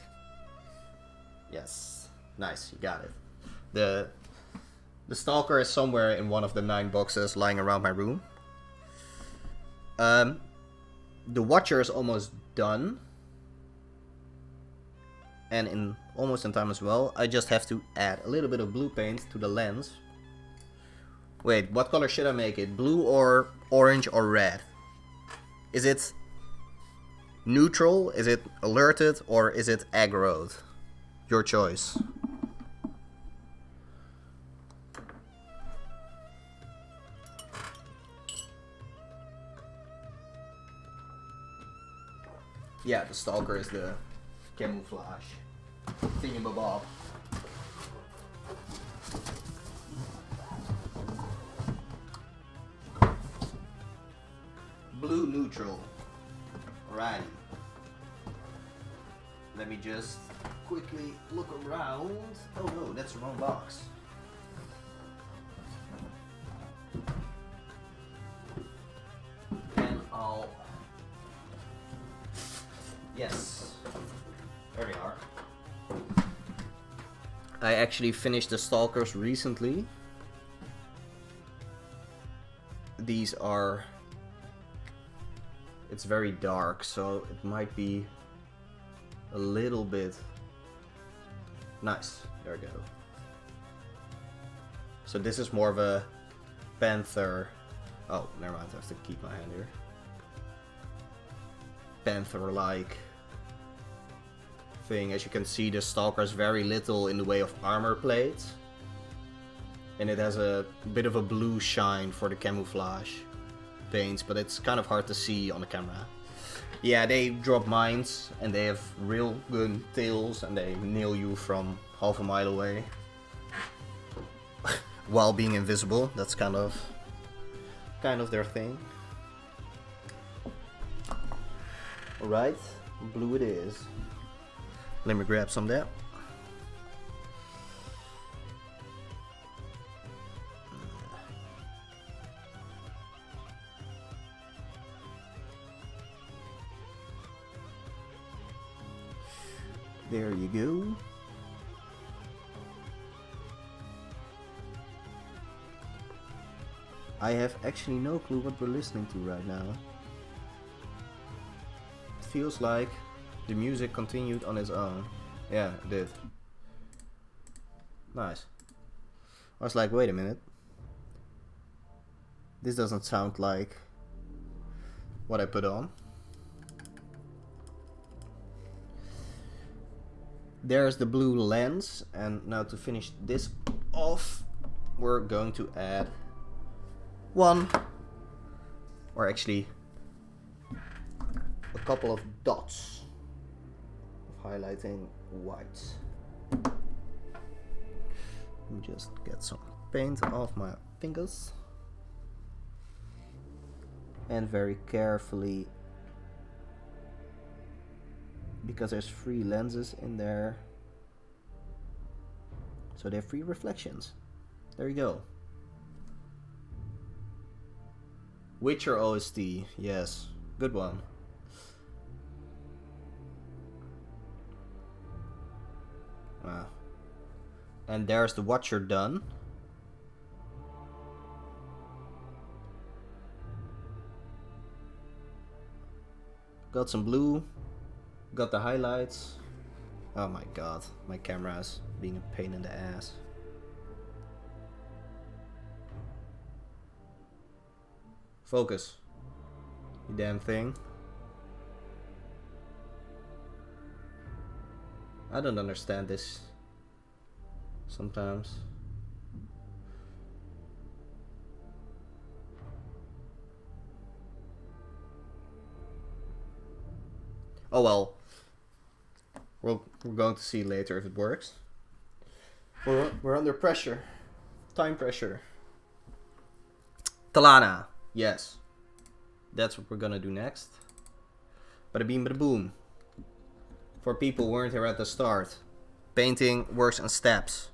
Yes. Nice, you got it. The stalker is somewhere in one of the 9 boxes lying around my room. The watcher is almost done. And almost in time as well. I just have to add a little bit of blue paint to the lens. Wait, what color should I make it? Blue or orange or red? Is it neutral? Is it alerted? Or is it aggroed? Your choice. Yeah, the stalker is the camouflage thingamabob. Blue neutral. Alrighty. Let me just quickly look around. Oh no, that's the wrong box. And I'll... Yes, there they are. I actually finished the Stalkers recently. These are... It's very dark, so it might be a little bit... Nice, there we go. So this is more of a Panther... Oh, never mind, I have to keep my hand here. Panther-like thing. As you can see, the Stalker has very little in the way of armor plates. And it has a bit of a blue shine for the camouflage paints, but it's kind of hard to see on the camera. Yeah, they drop mines, and they have real good tails, and they nail you from half a mile away. While being invisible, that's kind of their thing. Alright, blue it is. Let me grab some there. There you go. I have actually no clue what we're listening to right now. It feels like the music continued on its own. Yeah, it did. Nice. I was like, wait a minute. This doesn't sound like what I put on. There's the blue lens, and now to finish this off, we're going to add one, or actually a couple of dots of highlighting white. Let me just get some paint off my fingers and very carefully, because there's 3 lenses in there, so they have 3 reflections. There you go. Witcher OST, yes, good one. Wow. And there's the Watcher done. Got some blue. Got the highlights. Oh my god, my camera is being a pain in the ass. Focus, you damn thing. I don't understand this sometimes. Oh well. We're going to see later if it works. We're under pressure. Time pressure. Talana. Yes. That's what we're gonna do next. Bada beam, bada boom. For people who weren't here at the start, painting works in steps.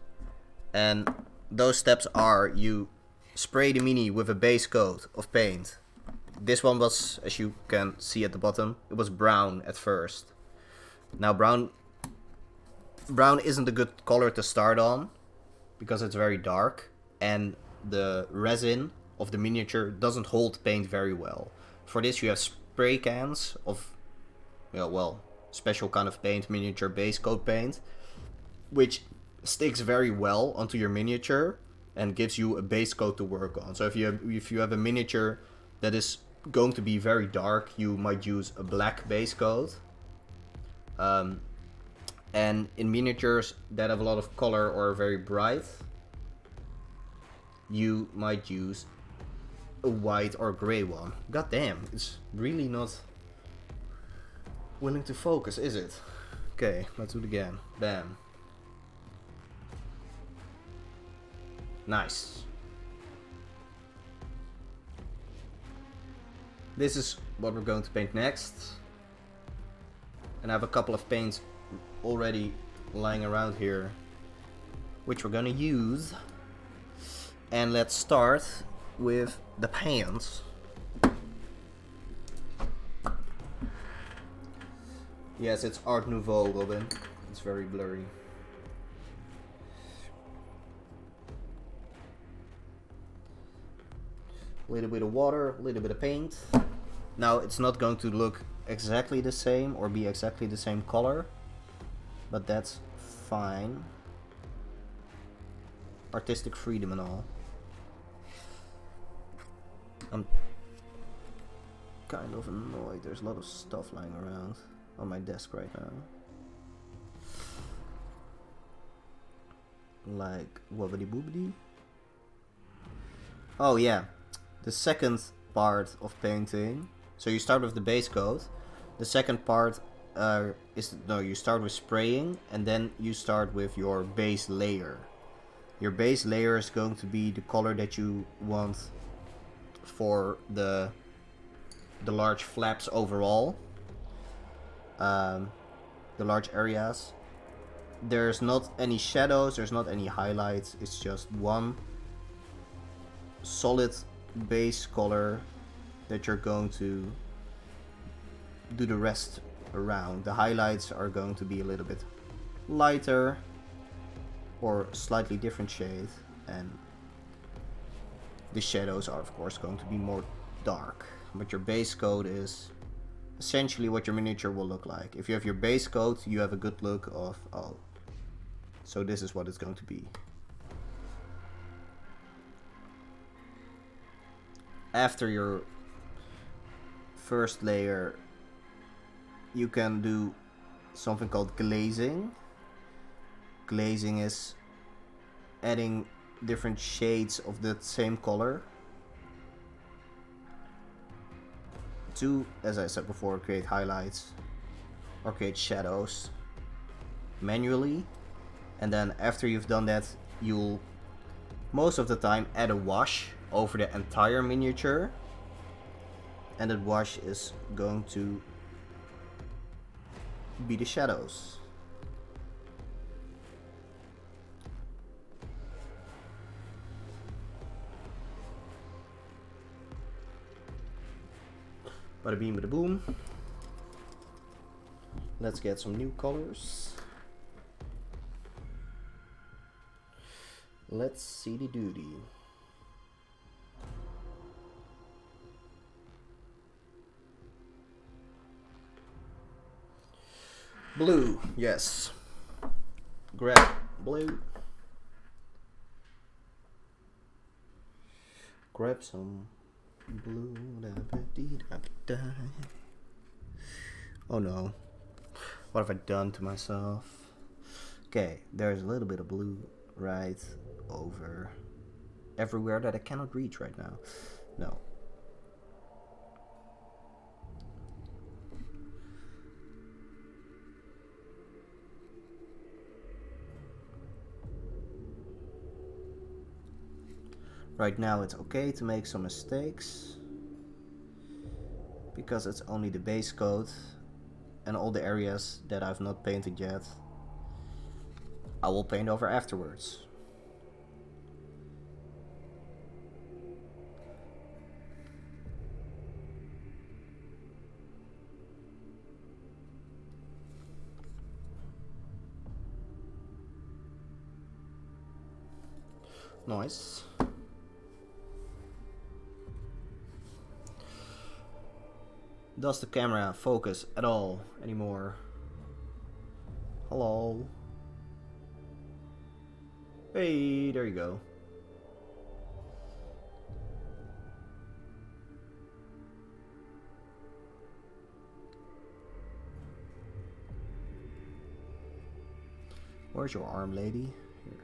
And those steps are, you spray the mini with a base coat of paint. This one was, as you can see at the bottom, it was brown at first. Now brown isn't a good color to start on because it's very dark, and the resin of the miniature doesn't hold paint very well. For this you have spray cans of, special kind of paint, miniature base coat paint, which sticks very well onto your miniature and gives you a base coat to work on. So if you have a miniature that is going to be very dark, you might use a black base coat. And in miniatures that have a lot of color or are very bright, you might use a white or gray one. God damn, it's really not willing to focus, is it? Okay, let's do it again. Bam. Nice. This is what we're going to paint next. And I have a couple of paints already lying around here, which we're gonna use. And let's start with the pants. Yes, it's Art Nouveau, Robin. It's very blurry. A little bit of water, a little bit of paint. Now, it's not going to look exactly the same or be exactly the same color, but that's fine. Artistic freedom and all. I'm kind of annoyed. There's a lot of stuff lying around on my desk right now. Like wobbly boobly. Oh yeah, the second part of painting. So you start with the base coat. The second part you start with spraying, and then you start with your base layer. Your base layer is going to be the color that you want for the large flaps overall, the large areas. There's not any shadows, there's not any highlights, it's just one solid base color that you're going to do the rest around. The highlights are going to be a little bit lighter or slightly different shade, and the shadows are of course going to be more dark. But your base coat is essentially what your miniature will look like. If you have your base coat, you have a good look of, oh, so this is what it's going to be. After your first layer, you can do something called glazing. Glazing is adding different shades of the same color to, as I said before, create highlights or create shadows manually. And then after you've done that, you'll most of the time add a wash over the entire miniature, and that wash is going to be the shadows. Bada beam, bada boom. Let's get some new colors. Let's see the duty. Blue, yes. Grab blue. Grab some blue. Oh no. What have I done to myself? Okay, there's a little bit of blue right over everywhere that I cannot reach right now. No. Right now it's okay to make some mistakes, because it's only the base coat, and all the areas that I've not painted yet I will paint over afterwards. Nice. Does the camera focus at all anymore? Hello? Hey, there you go. Where's your arm, lady? Here.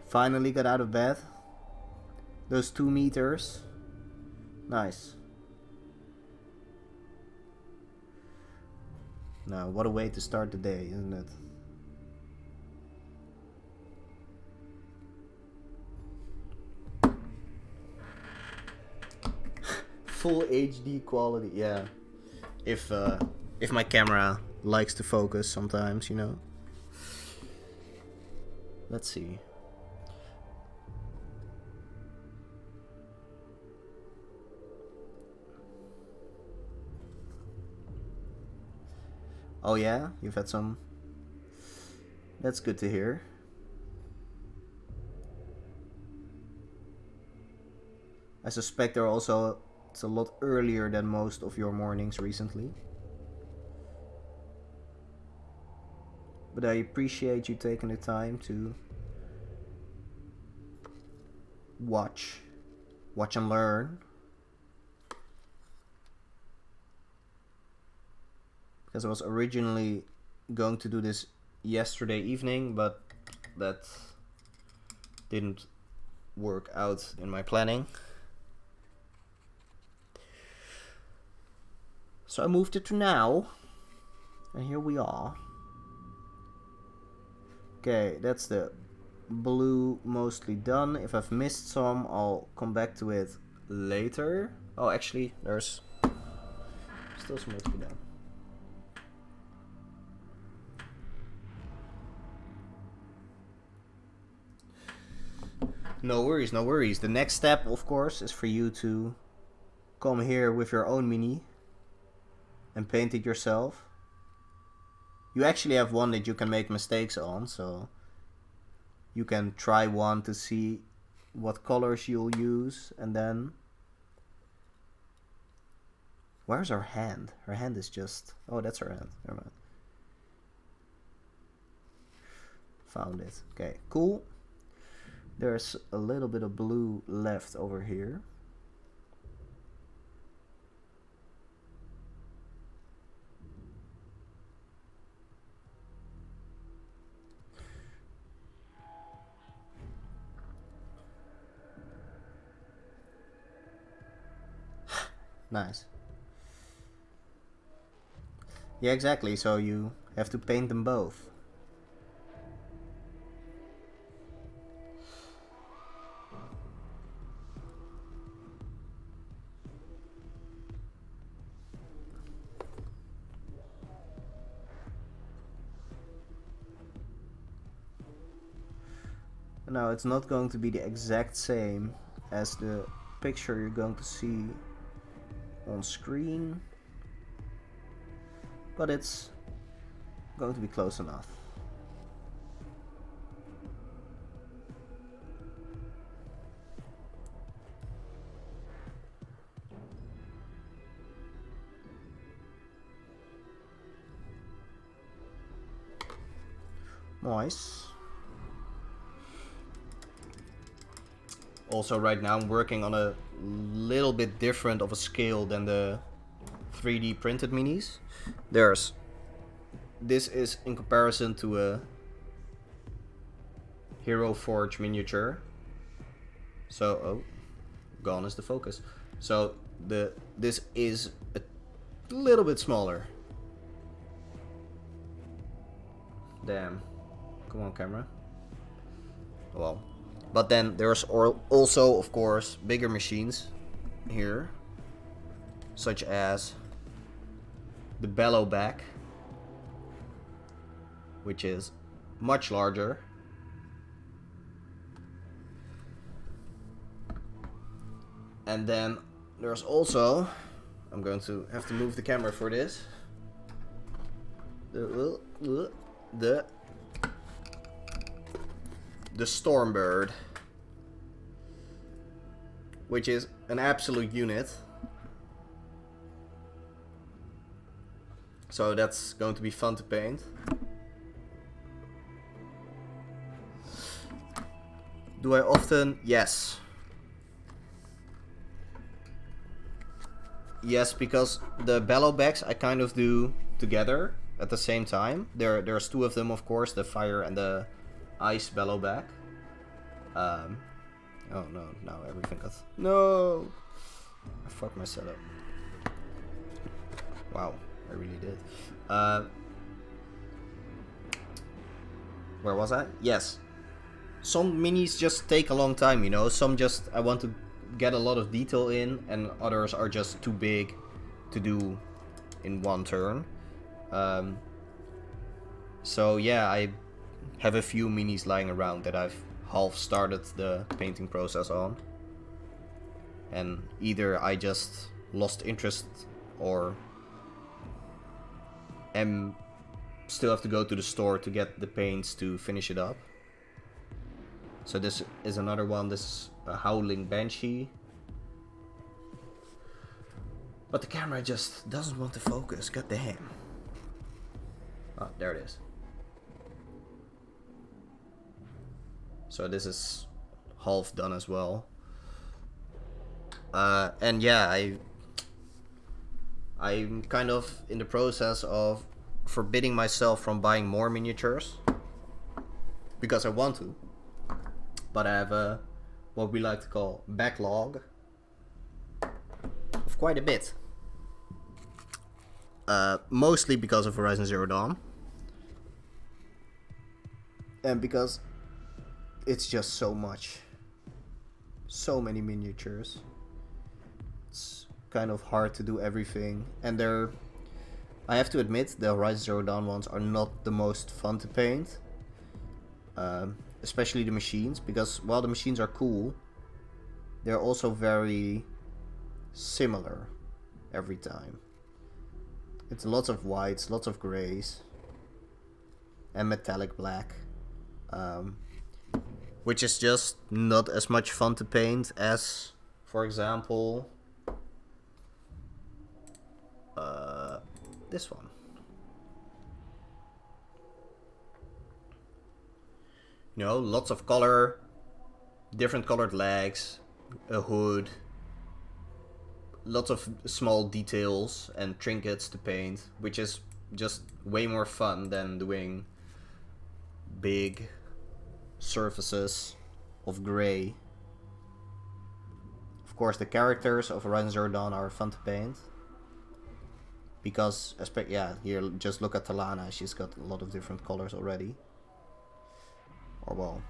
Finally got out of bed. Those 2 meters. Nice. Now, what a way to start the day, isn't it? full HD quality. Yeah, if my camera likes to focus sometimes, you know. Let's see. Oh yeah, you've had some. That's good to hear. I suspect they're also, it's a lot earlier than most of your mornings recently. But I appreciate you taking the time to watch and learn. Because I was originally going to do this yesterday evening, but that didn't work out in my planning. So I moved it to now, and here we are. Okay, that's the blue mostly done. If I've missed some, I'll come back to it later. Oh, actually, there's still some more to be done. No worries, no worries. The next step, of course, is for you to come here with your own mini and paint it yourself. You actually have one that you can make mistakes on, so you can try one to see what colors you'll use, and then... Where's her hand? Her hand is just... Oh, that's her hand. Never mind. Found it. Okay, cool. There's a little bit of blue left over here. Nice. Yeah, exactly. So you have to paint them both. Now, it's not going to be the exact same as the picture you're going to see on screen, but it's going to be close enough. Nice. Also, right now I'm working on a little bit different of a scale than the 3D printed minis. This is in comparison to a Hero Forge miniature. So, oh, gone is the focus. So this is a little bit smaller. Damn. Come on, camera. Well. But then there's also, of course, bigger machines here, such as the bellow back, which is much larger. And then there's also, I'm going to have to move the camera for this, the Stormbird, which is an absolute unit. So that's going to be fun to paint. Do I often? Yes. Yes, because the bellow backs I kind of do together at the same time. There's two of them, of course, the fire and the ice bellow back. Oh no, now everything got... No! I fucked my setup. Wow, I really did. Where was I? Yes. Some minis just take a long time, you know. Some just, I want to get a lot of detail in, and others are just too big to do in one turn. So yeah, I have a few minis lying around that I've half started the painting process on. And either I just lost interest or still have to go to the store to get the paints to finish it up. So this is another one. This is a Howling Banshee. But the camera just doesn't want to focus. God damn. Oh, there it is. So this is half done as well. And yeah, I'm kind of in the process of forbidding myself from buying more miniatures. Because I want to. But I have a, what we like to call, backlog of quite a bit. Mostly because of Horizon Zero Dawn. And because it's just so much. So many miniatures. It's kind of hard to do everything. And I have to admit, the Horizon Zero Dawn ones are not the most fun to paint. Especially the machines, because while the machines are cool, they're also very similar every time. It's lots of whites, lots of grays, and metallic black, which is just not as much fun to paint as, for example, this one. You know, lots of color, different colored legs, a hood, lots of small details and trinkets to paint, which is just way more fun than doing big surfaces of gray. Of course, the characters of Horizon Zero Dawn are fun to paint. Because, yeah, here, just look at Talana, she's got a lot of different colors already. Or well,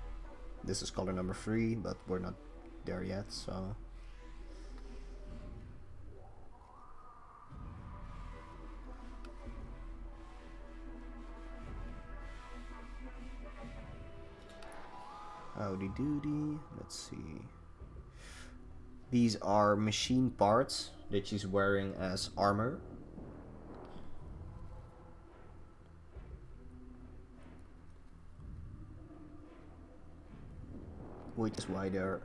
this is color number 3, but we're not there yet, so... Howdy doody, let's see. These are machine parts that she's wearing as armor. Which is why they're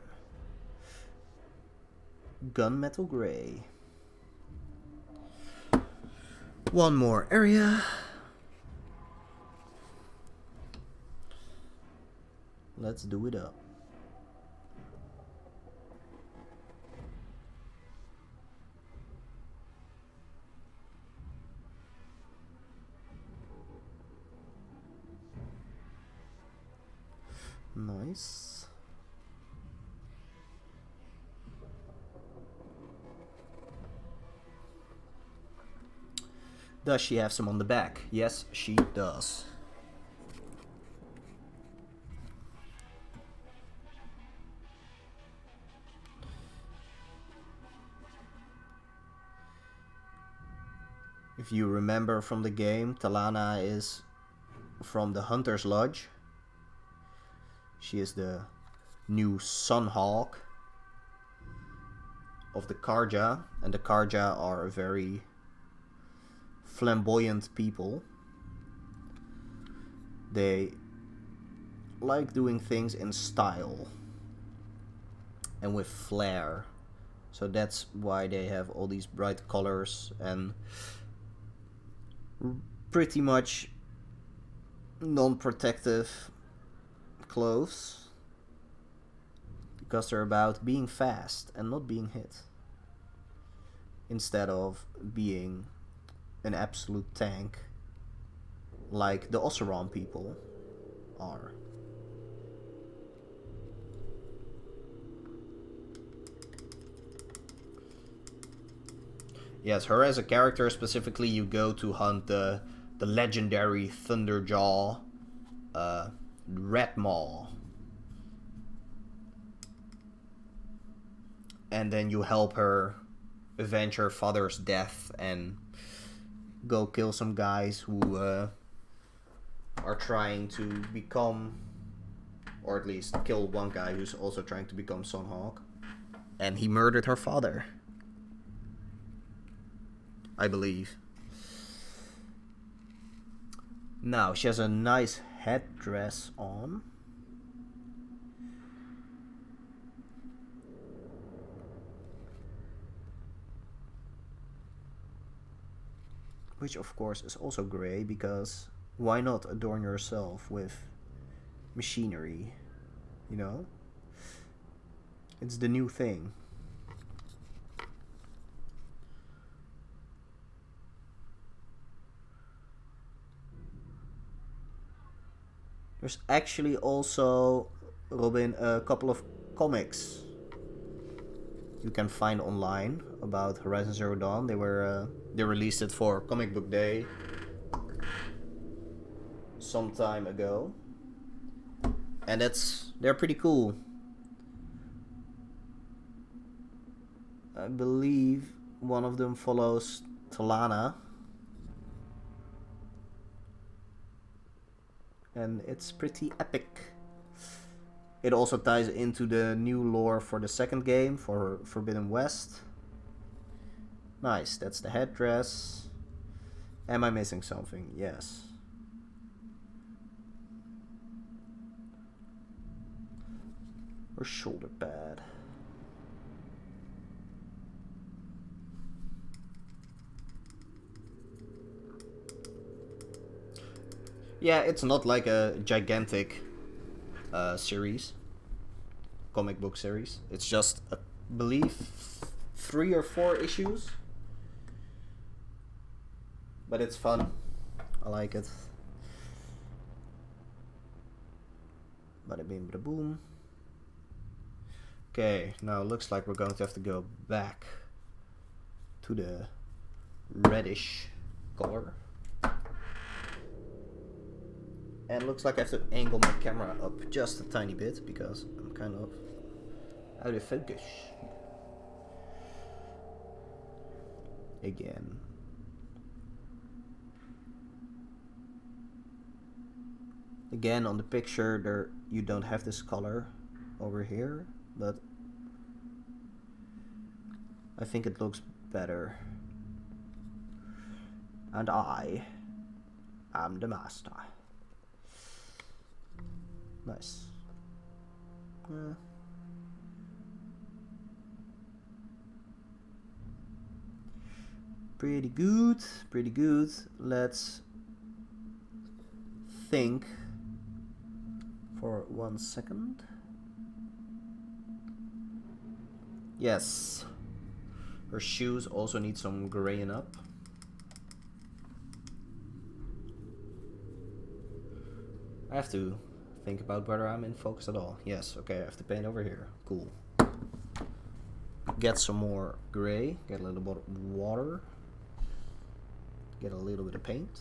gunmetal gray. One more area. Let's do it up. Nice. Does she have some on the back? Yes, she does. If you remember from the game, Talana is from the Hunter's Lodge. She is the new Sunhawk of the Karja, and the Karja are a very flamboyant people. They like doing things in style and with flair. So that's why they have all these bright colors and pretty much non-protective clothes, because they're about being fast and not being hit, instead of being an absolute tank like the Oseram people are. Yes, her as a character specifically, you go to hunt the legendary Thunderjaw Red Maw. and then you help her avenge her father's death and go kill some guys who are trying to become, or at least kill one guy who's also trying to become Sunhawk. And he murdered her father, I believe. Now, she has a nice headdress on. Which, of course, is also grey, because why not adorn yourself with machinery, you know? It's the new thing. There's actually also, Robin, a couple of comics you can find online about Horizon Zero Dawn. They released it for Comic Book Day some time ago, and they're pretty cool. I believe one of them follows Talana, and it's pretty epic. It also ties into the new lore for the second game, for Forbidden West. Nice, that's the headdress. Am I missing something? Yes. Or shoulder pad. Yeah, it's not like a gigantic series, comic book series. It's just, I believe, 3 or 4 issues. But it's fun. I like it. Bada bing, bada boom. Okay, now it looks like we're going to have to go back to the reddish color. And it looks like I have to angle my camera up just a tiny bit because I'm kind of out of focus. Again. Again, on the picture there you don't have this color over here, but I think it looks better. And I am the master. Nice. Pretty good, pretty good. Let's think for 1 second. Yes. Her shoes also need some graying up. I have to think about whether I'm in focus at all. Yes, okay, I have to paint over here. Cool. Get some more gray, get a little bit of water, get a little bit of paint.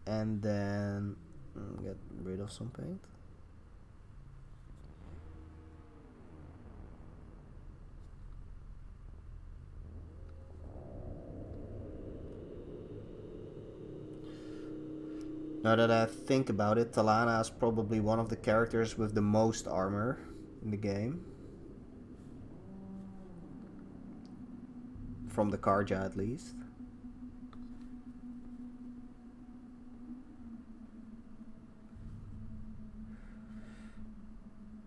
And then get rid of some paint. Now that I think about it, Talana is probably one of the characters with the most armor in the game. From the Karja at least.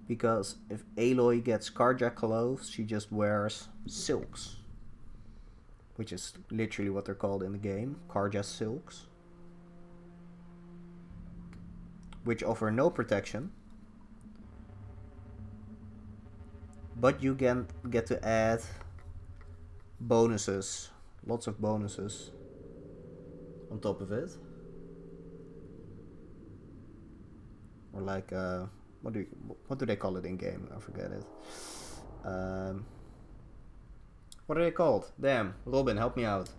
Because if Aloy gets Karja clothes, she just wears silks. Which is literally what they're called in the game, Karja silks. Which offer no protection, but you can get to add bonuses, lots of bonuses on top of it. Or like what do they call it in game? I forget it. What are they called? Damn, Robin, help me out.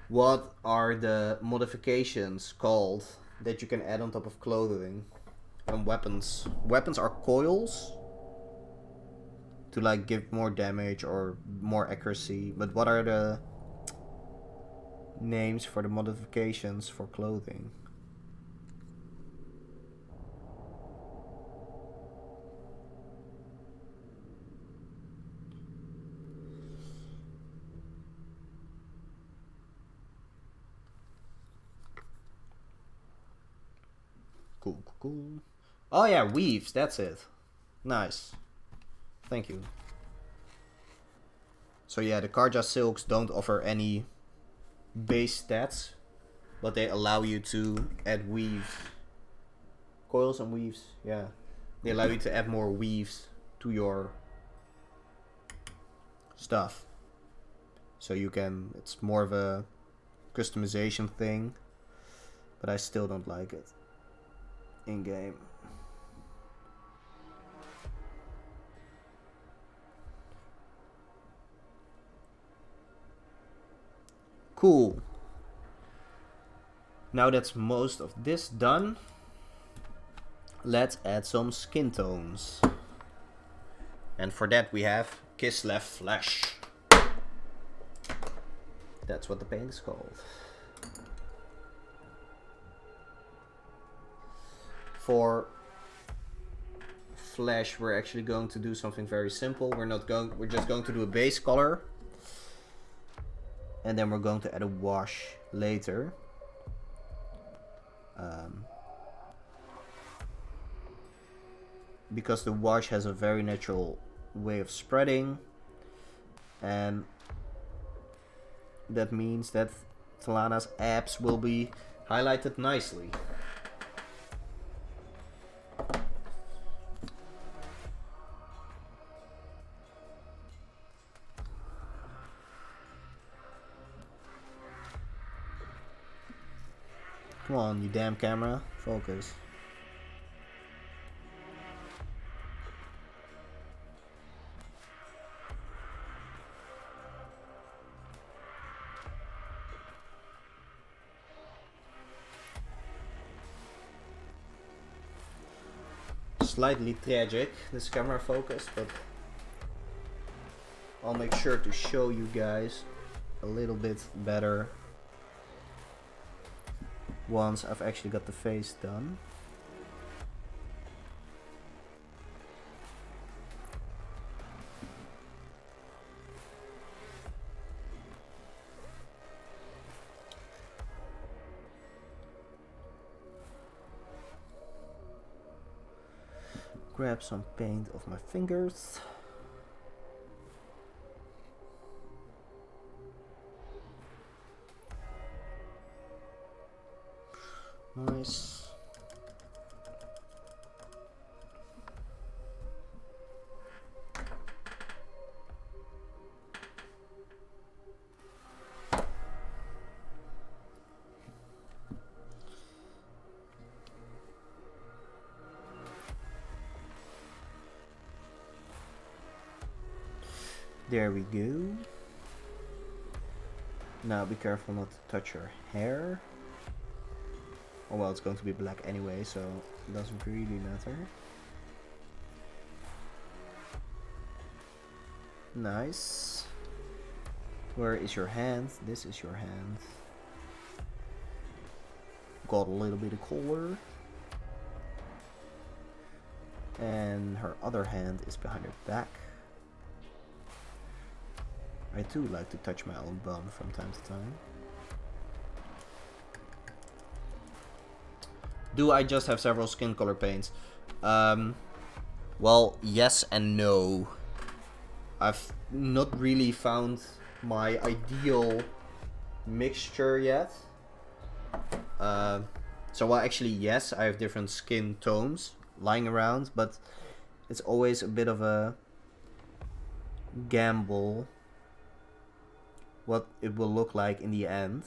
What are the modifications called that you can add on top of clothing and weapons? Weapons are coils to like give more damage or more accuracy, but what are the names for the modifications for clothing? Cool. Oh yeah, weaves, that's it. Nice. Thank you. So yeah, the Karja silks don't offer any base stats, but they allow you to add weaves. Coils and weaves, yeah. They allow you to add more weaves to your stuff. So you can, it's more of a customization thing, but I still don't like it in game. Cool. Now that's most of this done, let's add some skin tones. And for that we have Kislev Flesh. That's what the paint is called. For flesh, we're actually going to do something very simple. We're just going to do a base color, and then we're going to add a wash later. Because the wash has a very natural way of spreading, and that means that Talana's abs will be highlighted nicely. Come on, you damn camera, focus. Slightly tragic, this camera focus, but I'll make sure to show you guys a little bit better once I've actually got the face done. Grab some paint off my fingers. Nice. There we go. Now be careful not to touch your hair. Oh well, it's going to be black anyway, so it doesn't really matter. Nice. Where is your hand? This is your hand. Got a little bit of color. And her other hand is behind her back. I too like to touch my own bum from time to time. Do I just have several skin color paints? Well, yes and no. I've not really found my ideal mixture yet. So well, actually yes, I have different skin tones lying around, but it's always a bit of a gamble what it will look like in the end.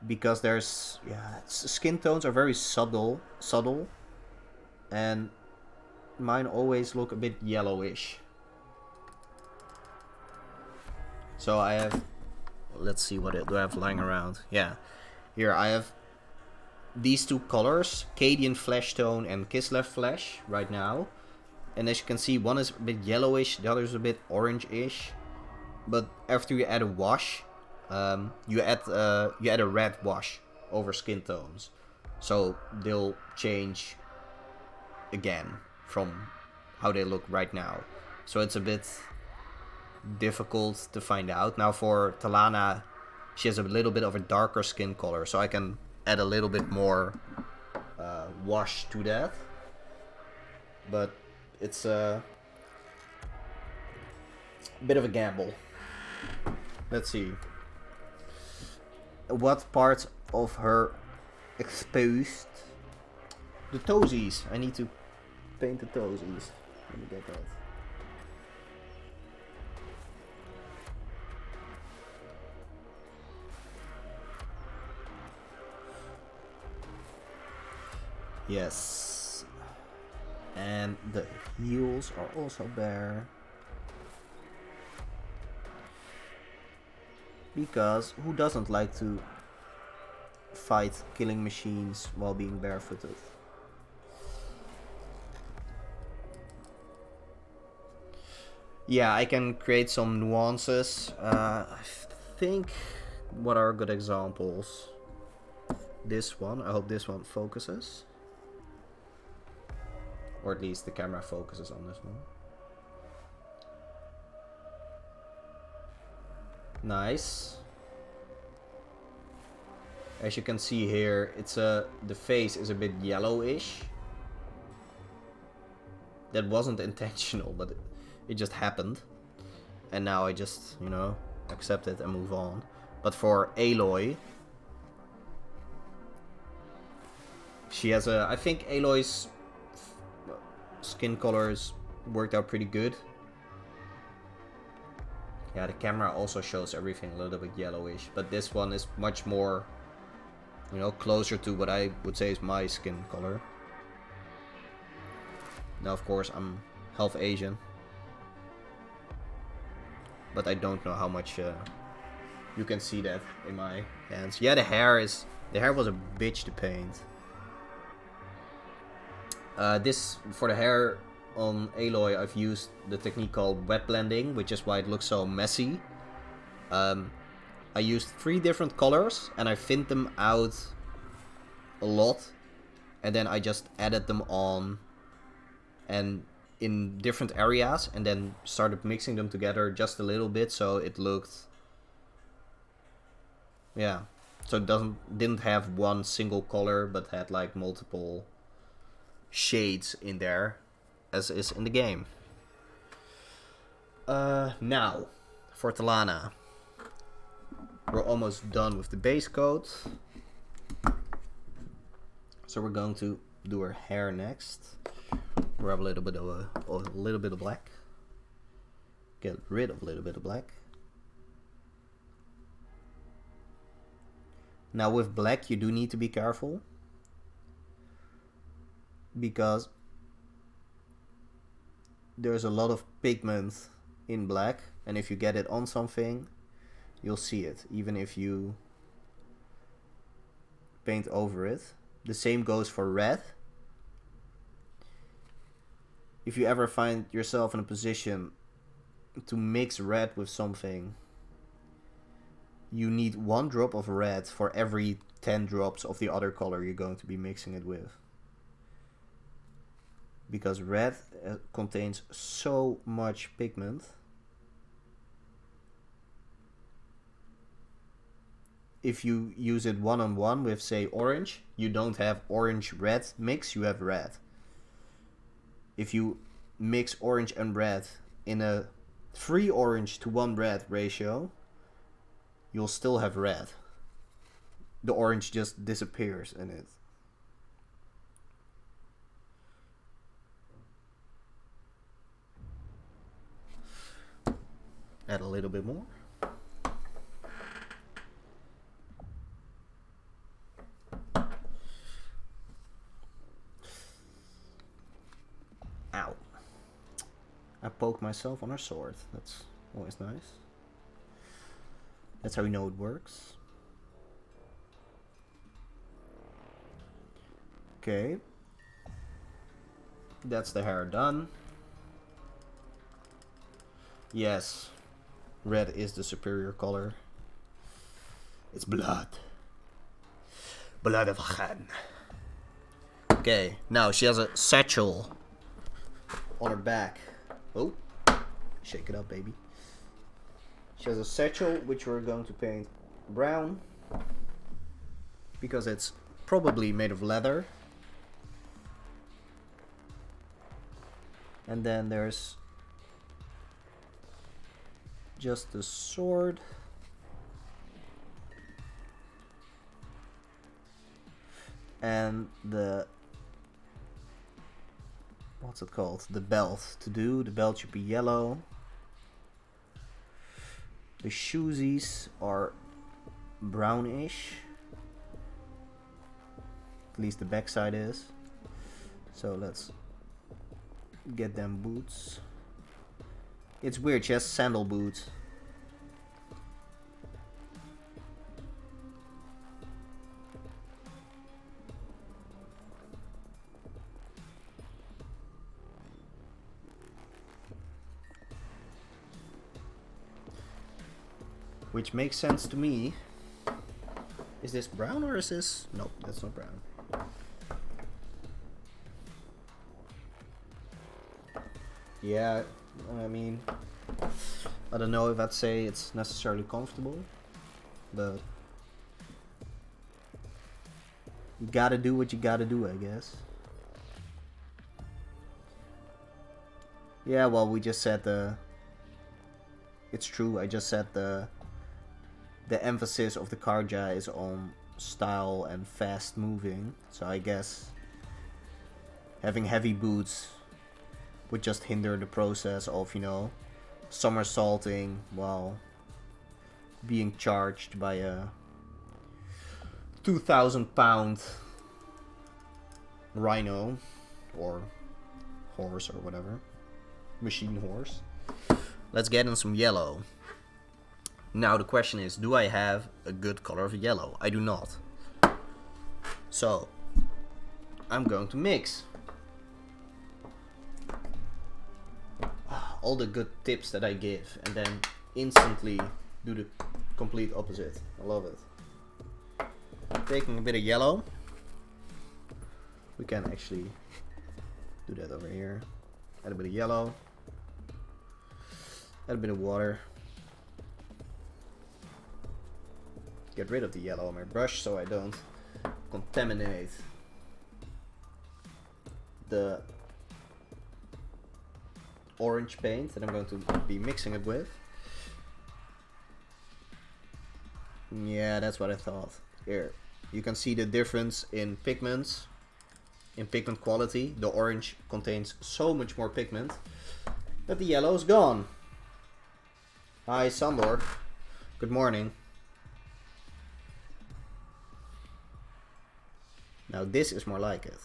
Because there's, skin tones are very subtle, and mine always look a bit yellowish. So I have, let's see what do I have lying around. Yeah, here I have these two colors, Cadian Flesh Tone and Kislev Flesh right now. And as you can see, one is a bit yellowish, the other is a bit orange-ish. But after you add a wash, you add a red wash over skin tones, so they'll change again from how they look right now. So it's a bit difficult to find out. Now for Talana, she has a little bit of a darker skin color, so I can add a little bit more wash to that. But it's a bit of a gamble. Let's see. What part of her exposed? The toesies. I need to paint the toesies. Let me get that. Yes. And the heels are also bare. Because who doesn't like to fight killing machines while being barefooted? Yeah, I can create some nuances. I think, what are good examples? This one, I hope this one focuses. Or at least the camera focuses on this one. Nice. As you can see here, it's the face is a bit yellowish. That wasn't intentional, but it just happened. And now I just, you know, accept it and move on. But for Aloy, she has a, I think Aloy's skin colors worked out pretty good. Yeah, the camera also shows everything a little bit yellowish, but this one is much more, you know, closer to what I would say is my skin color. Now, of course, I'm half Asian, but I don't know how much you can see that in my hands. Yeah, the hair was a bitch to paint. This, for the hair on Aloy, I've used the technique called wet blending, which is why it looks so messy. I used 3 different colors and I thinned them out a lot, and then I just added them on and in different areas, and then started mixing them together just a little bit, so it looked, yeah, so it didn't have one single color, but had like multiple shades in there, as is in the game. Now, for Talana, we're almost done with the base coat. So we're going to do her hair next. Grab a little bit of black. Get rid of a little bit of black. Now with black, you do need to be careful, because there's a lot of pigment in black, and if you get it on something, you'll see it, even if you paint over it. The same goes for red. If you ever find yourself in a position to mix red with something, you need 1 drop of red for every 10 drops of the other color you're going to be mixing it with. Because red contains so much pigment. If you use it one-on-one with, say, orange, you don't have orange-red mix, you have red. If you mix orange and red in a 3 orange to 1 red ratio, you'll still have red. The orange just disappears in it. Add a little bit more. Ow. I poked myself on a sword. That's always nice. That's how you know it works. Okay. That's the hair done. Yes. Red is the superior color. It's blood. Blood of a Khan. Okay, now she has a satchel on her back. Oh, shake it up, baby. She has a satchel which we're going to paint brown because it's probably made of leather. And then there's just the sword. And the, what's it called? The belt to do. The belt should be yellow. The shoesies are brownish. At least the backside is. So let's get them boots. It's weird, she has sandal boots. Which makes sense to me. Is this brown or is this... No, that's not brown. Yeah, I mean... I don't know if I'd say it's necessarily comfortable. But... you gotta do what you gotta do, I guess. Yeah, well, we just said the... It's true, I just said the emphasis of the Karja is on style and fast moving, so I guess having heavy boots would just hinder the process of, you know, somersaulting while being charged by a 2,000-pound rhino or horse or whatever, machine horse. Let's get in some yellow. Now the question is, do I have a good color of yellow? I do not. So, I'm going to mix all the good tips that I give and then instantly do the complete opposite. I love it. Taking a bit of yellow. We can actually do that over here. Add a bit of yellow. Add a bit of water. Get rid of the yellow on my brush so I don't contaminate the orange paint that I'm going to be mixing it with. Yeah, that's what I thought. Here, you can see the difference in pigments, in pigment quality. The orange contains so much more pigment that the yellow is gone. Hi, Sandor. Good morning. Now this is more like it.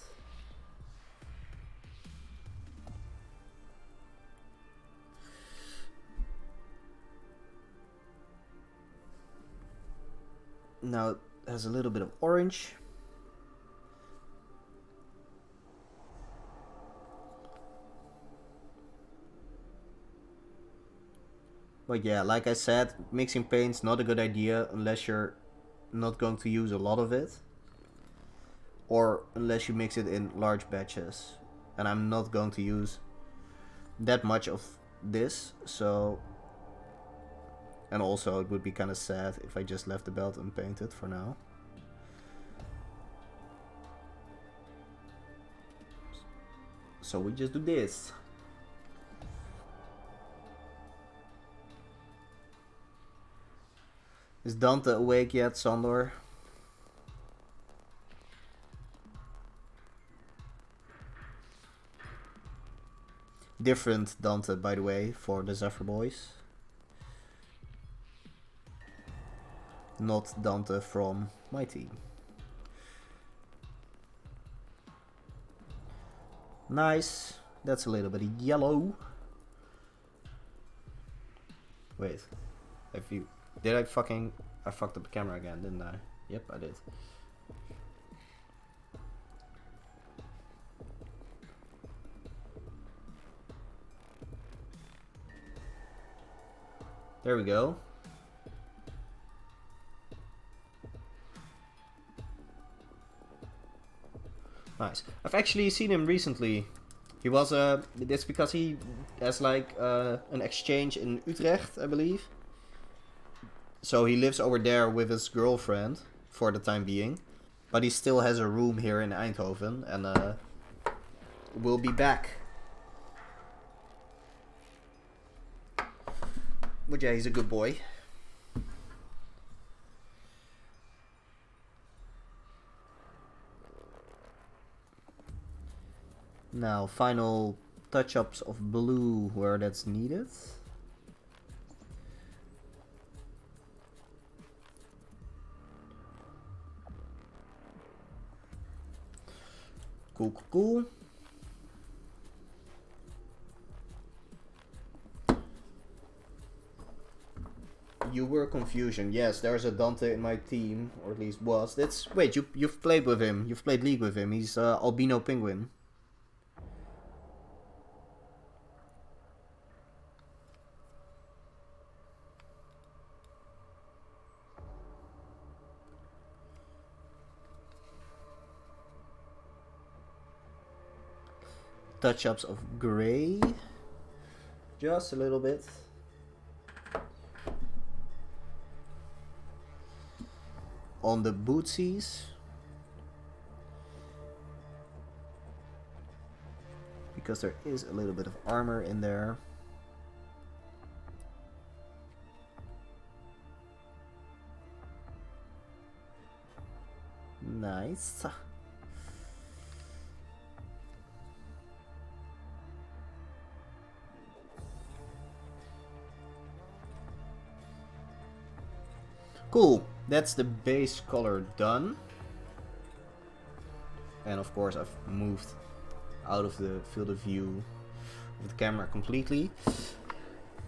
Now it has a little bit of orange. But yeah, like I said, mixing paint's not a good idea unless you're not going to use a lot of it. Or unless you mix it in large batches. And I'm not going to use that much of this, so... And also it would be kind of sad if I just left the belt unpainted for now. So we just do this. Is Dante awake yet, Sandor? Different Dante, by the way, for the Zephyr boys. Not Dante from my team. Nice. That's a little bit of yellow. Wait. Did I fucked up the camera again, didn't I? Yep, I did. There we go. Nice. I've actually seen him recently. He was that's because he has like an exchange in Utrecht, I believe. So he lives over there with his girlfriend for the time being, but he still has a room here in Eindhoven, and will be back. But yeah, he's a good boy. Now, final touch-ups of blue where that's needed. Cool, cool, cool. You were confusion. Yes, there's a Dante in my team, or at least was. That's wait. You've played with him. You've played League with him. He's albino penguin. Touch-ups of gray, just a little bit. On the bootsies, because there is a little bit of armor in there. Nice. Cool, that's the base color done. And of course I've moved out of the field of view of the camera completely.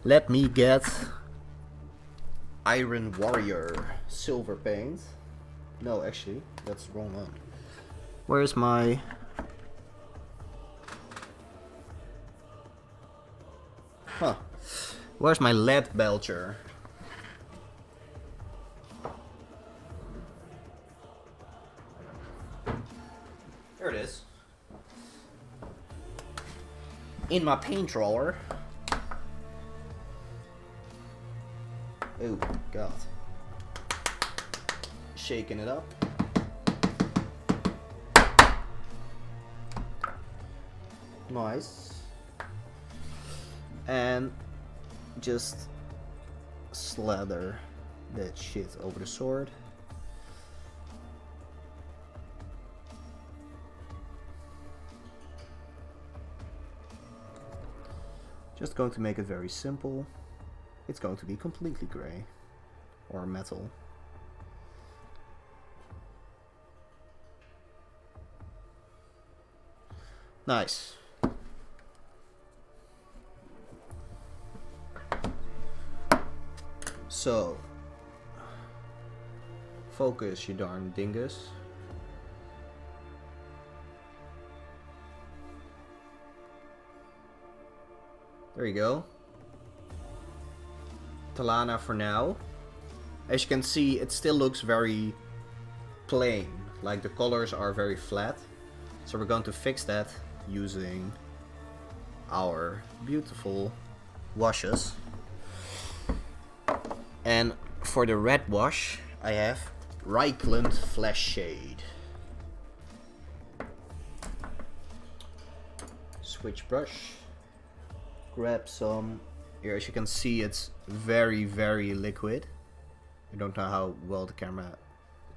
Let me get Iron Warrior silver paint. No, actually, that's the wrong one. Where's my... Huh. Where's my lead belcher? There it is. In my paint roller. Oh, God. Shaking it up. Nice. And just slather that shit over the sword. Just going to make it very simple. It's going to be completely gray or metal. Nice. So, focus, you darn dingus. There you go. Talana for now. As you can see, it still looks very plain. Like the colors are very flat. So we're going to fix that using our beautiful washes. And for the red wash, I have Reichland Flash Shade. Switch brush. Grab some. Here, as you can see, it's very, very liquid. I don't know how well the camera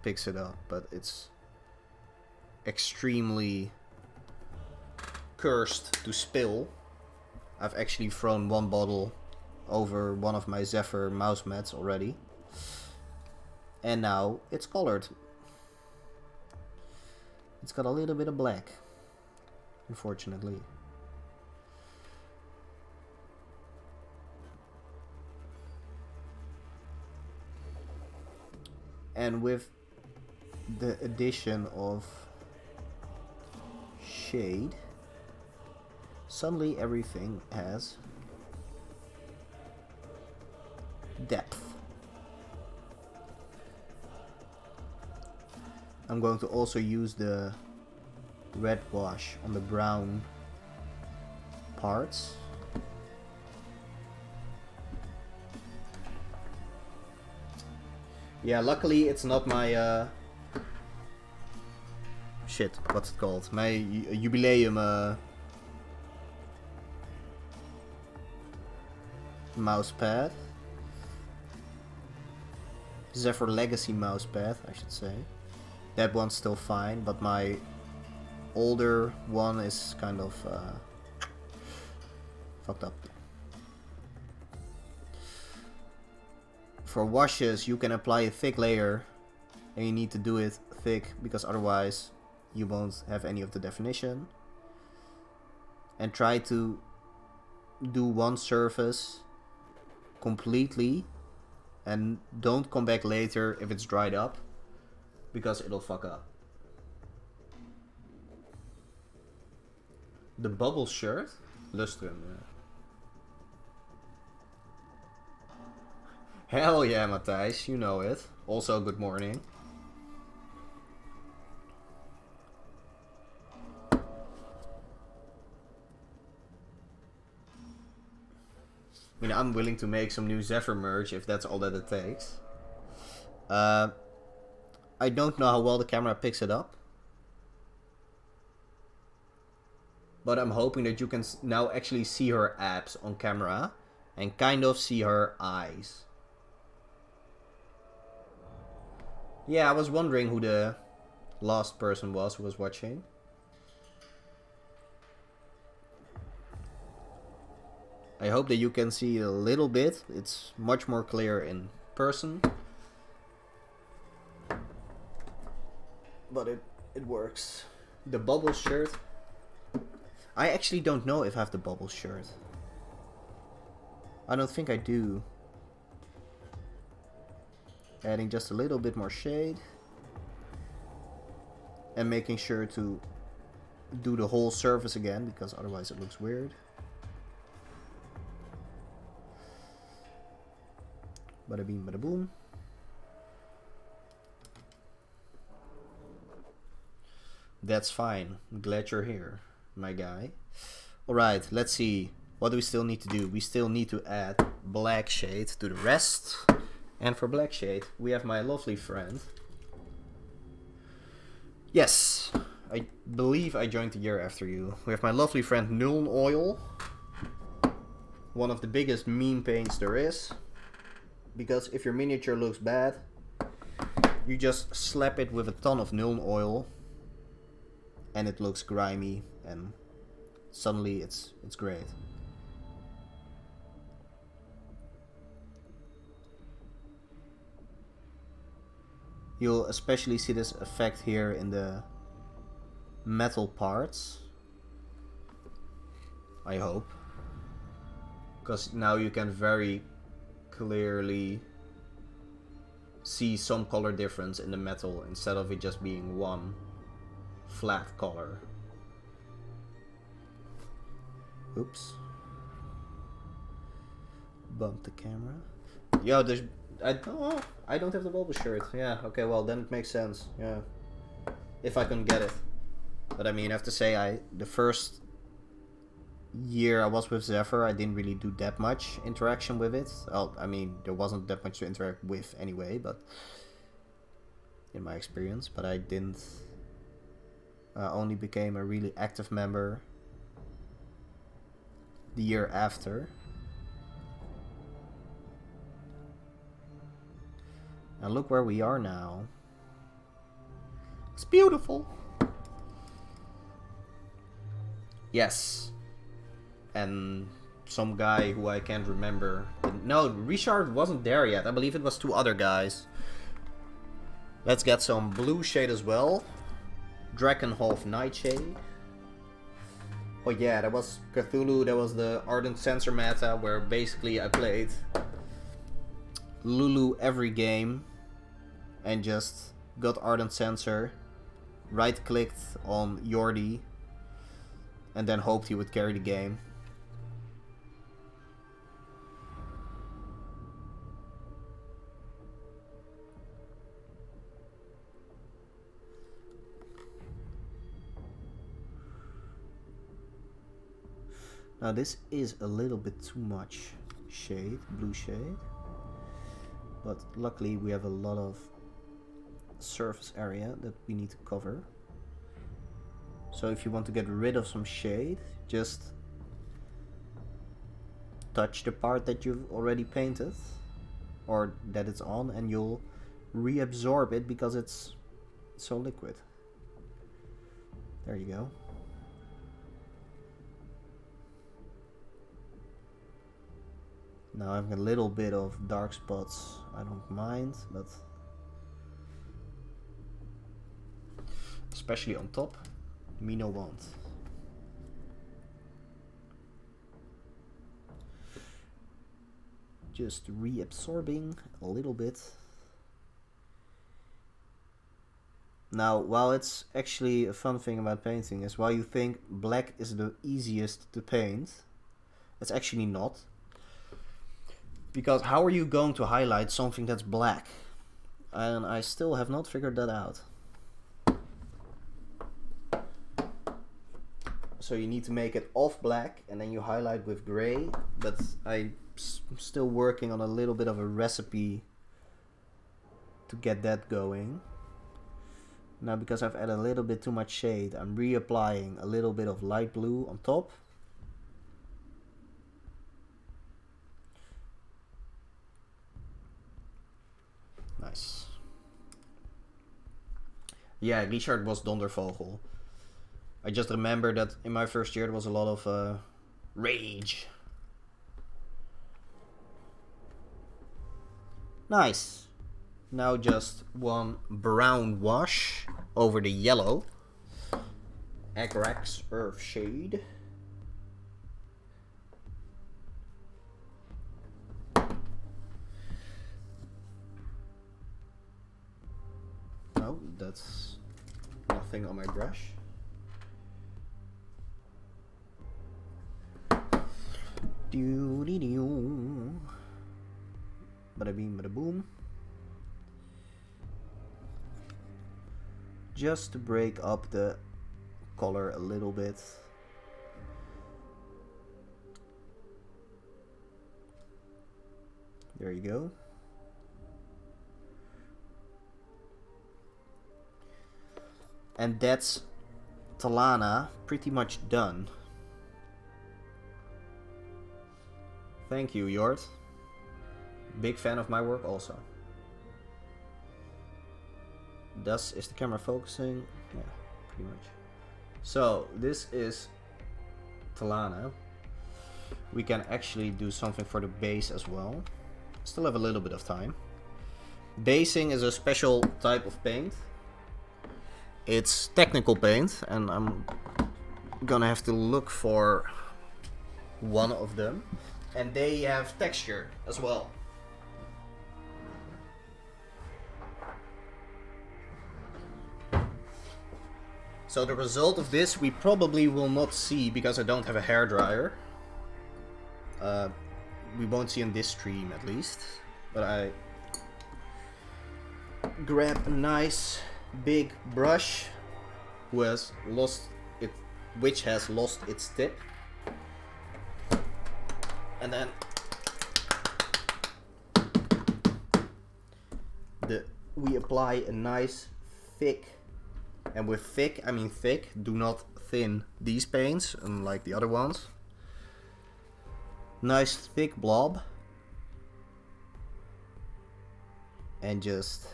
picks it up, but it's extremely cursed to spill. I've actually thrown one bottle over one of my Zephyr mouse mats already. And now it's colored. It's got a little bit of black, unfortunately. And with the addition of shade, suddenly everything has depth. I'm going to also use the red wash on the brown parts. Yeah, luckily it's not my shit, what's it called? My jubileum mousepad. Zephyr Legacy mousepad, I should say. That one's still fine, but my older one is kind of fucked up. For washes, you can apply a thick layer, and you need to do it thick because otherwise you won't have any of the definition. And try to do one surface completely and don't come back later if it's dried up, because it'll fuck up. The bubble shirt? Lustrum, yeah. Hell yeah, Matthijs, you know it. Also, good morning. I mean, I'm willing to make some new Zephyr merch if that's all that it takes. I don't know how well the camera picks it up, but I'm hoping that you can now actually see her abs on camera and kind of see her eyes. Yeah, I was wondering who the last person was who was watching. I hope that you can see a little bit. It's much more clear in person. But it works. The bubble shirt. I actually don't know if I have the bubble shirt. I don't think I do. Adding just a little bit more shade. And making sure to do the whole surface again, because otherwise it looks weird. Bada beam, bada boom. That's fine. I'm glad you're here, my guy. Alright, let's see. What do we still need to do? We still need to add black shade to the rest. And for black shade, we have my lovely friend. Yes, I believe I joined the year after you. We have my lovely friend Nuln Oil. One of the biggest meme paints there is. Because if your miniature looks bad, you just slap it with a ton of Nuln Oil. And it looks grimy, and suddenly it's great. You'll especially see this effect here in the metal parts. I hope. Because now you can very clearly see some color difference in the metal instead of it just being one flat color. Oops. Bump the camera. Yo, there's... I don't have the bubble shirt. Yeah, okay, well, then it makes sense. Yeah. If I can get it. But I mean, I have to say, the first year I was with Zephyr, I didn't really do that much interaction with it. Well, I mean, there wasn't that much to interact with anyway, but... in my experience. But I didn't... only became a really active member the year after. And look where we are now. It's beautiful. Yes. And some guy who I can't remember. No, Richard wasn't there yet. I believe it was two other guys. Let's get some blue shade as well. Drakenhof Nightshade. Oh yeah, that was Cthulhu, that was the Ardent Sensor meta, where basically I played Lulu every game. and just got Ardent Sensor, right clicked on Yordi, and then hoped he would carry the game. Now this is a little bit too much shade, blue shade, but luckily we have a lot of surface area that we need to cover. So if you want to get rid of some shade, just touch the part that you've already painted or that it's on, and you'll reabsorb it because it's so liquid. There you go. Now having a little bit of dark spots, I don't mind, but especially on top, me no want. Just reabsorbing a little bit. Now, while it's actually a fun thing about painting is while you think black is the easiest to paint, it's actually not. Because how are you going to highlight something that's black? And I still have not figured that out. So you need to make it off black and then you highlight with gray, but I'm still working on a little bit of a recipe to get that going. Now because I've added a little bit too much shade, I'm reapplying a little bit of light blue on top. Nice. Yeah, Richard was Dondervogel. I just remember that in my first year there was a lot of rage. Nice. Now just one brown wash over the yellow. Agrax Earth Shade. Oh, that's nothing on my brush. Doo-dee-doo. Bada beam, bada boom. Just to break up the color a little bit. There you go. And that's Talana pretty much done. Thank you, Jort. Big fan of my work also. Is the camera focusing? Yeah, pretty much. So, this is Talana. We can actually do something for the base as well. Still have a little bit of time. Basing is a special type of paint. It's technical paint, and I'm gonna have to look for one of them. And they have texture as well. So the result of this we probably will not see because I don't have a hairdryer. We won't see in this stream at least. But I grab a nice big brush which has lost its tip. And then we apply a nice thick, and with thick I mean thick, do not thin these paints unlike the other ones. Nice thick blob. And just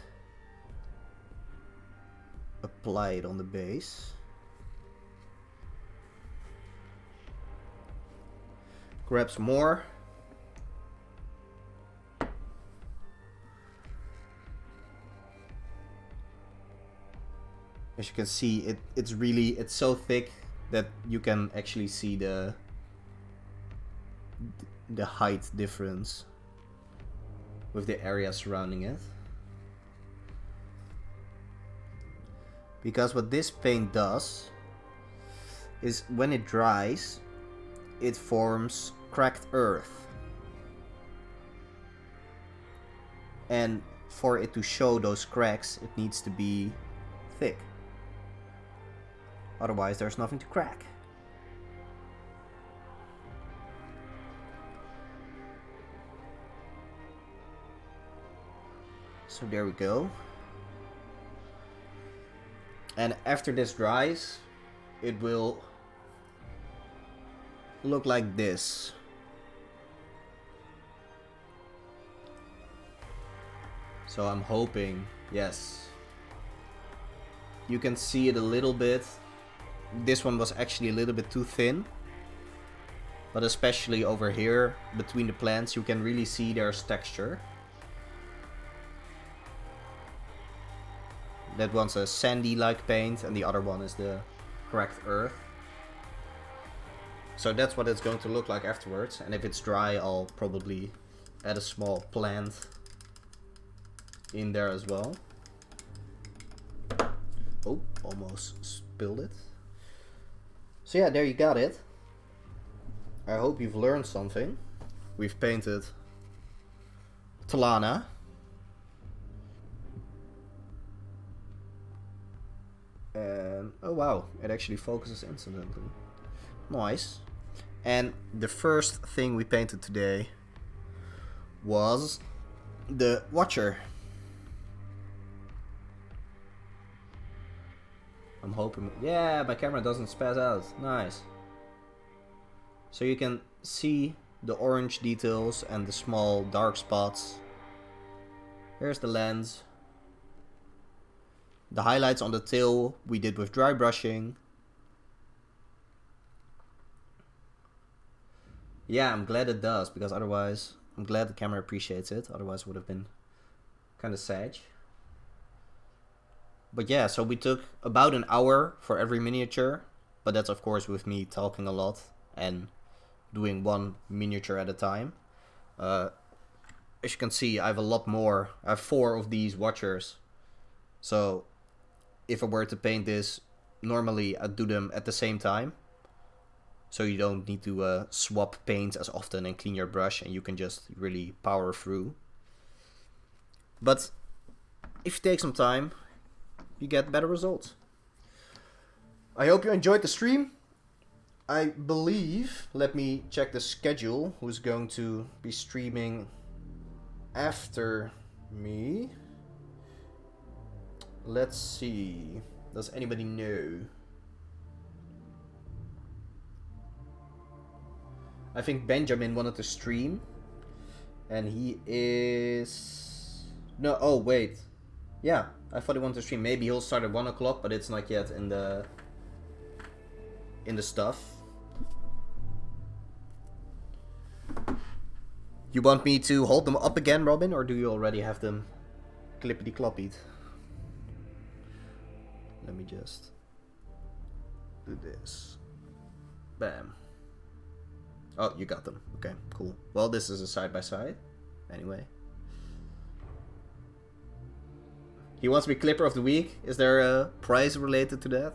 apply it on the base. Grab some more. As you can see, it's so thick that you can actually see the height difference with the area surrounding it. Because what this paint does is when it dries, it forms cracked earth. And for it to show those cracks, it needs to be thick. Otherwise, there's nothing to crack. So there we go. And after this dries, it will look like this. So I'm hoping, yes. You can see it a little bit. This one was actually a little bit too thin. But especially over here, between the plants, you can really see there's texture. That one's a sandy-like paint, and the other one is the cracked earth. So that's what it's going to look like afterwards. And if it's dry, I'll probably add a small plant in there as well. Oh, almost spilled it. So yeah, there you got it. I hope you've learned something. We've painted Talana. And oh wow, it actually focuses instantly. Nice. And the first thing we painted today was the Watcher. I'm hoping... Yeah, my camera doesn't spaz out. Nice. So you can see the orange details and the small dark spots. Here's the lens. The highlights on the tail we did with dry brushing. Yeah, I'm glad it does, because otherwise... I'm glad the camera appreciates it, otherwise it would have been kind of sad. But yeah, so we took about an hour for every miniature. But that's of course with me talking a lot and doing one miniature at a time. As you can see, I have a lot more. I have 4 of these Watchers. So if I were to paint this, normally I'd do them at the same time. So you don't need to swap paints as often and clean your brush, and you can just really power through. But if you take some time, you get better results. I hope you enjoyed the stream. I believe, let me check the schedule, who's going to be streaming after me. Let's see. Does anybody know? I think Benjamin wanted to stream. And he is... No, oh wait. Yeah, I thought he wanted to stream. Maybe he'll start at 1 o'clock, but it's not yet in the stuff. You want me to hold them up again, Robin, or do you already have them clippity-cloppied? Let me just do this. Bam. Oh, you got them. Okay, cool. Well, this is a side-by-side. Anyway. He wants to be Clipper of the Week. Is there a prize related to that?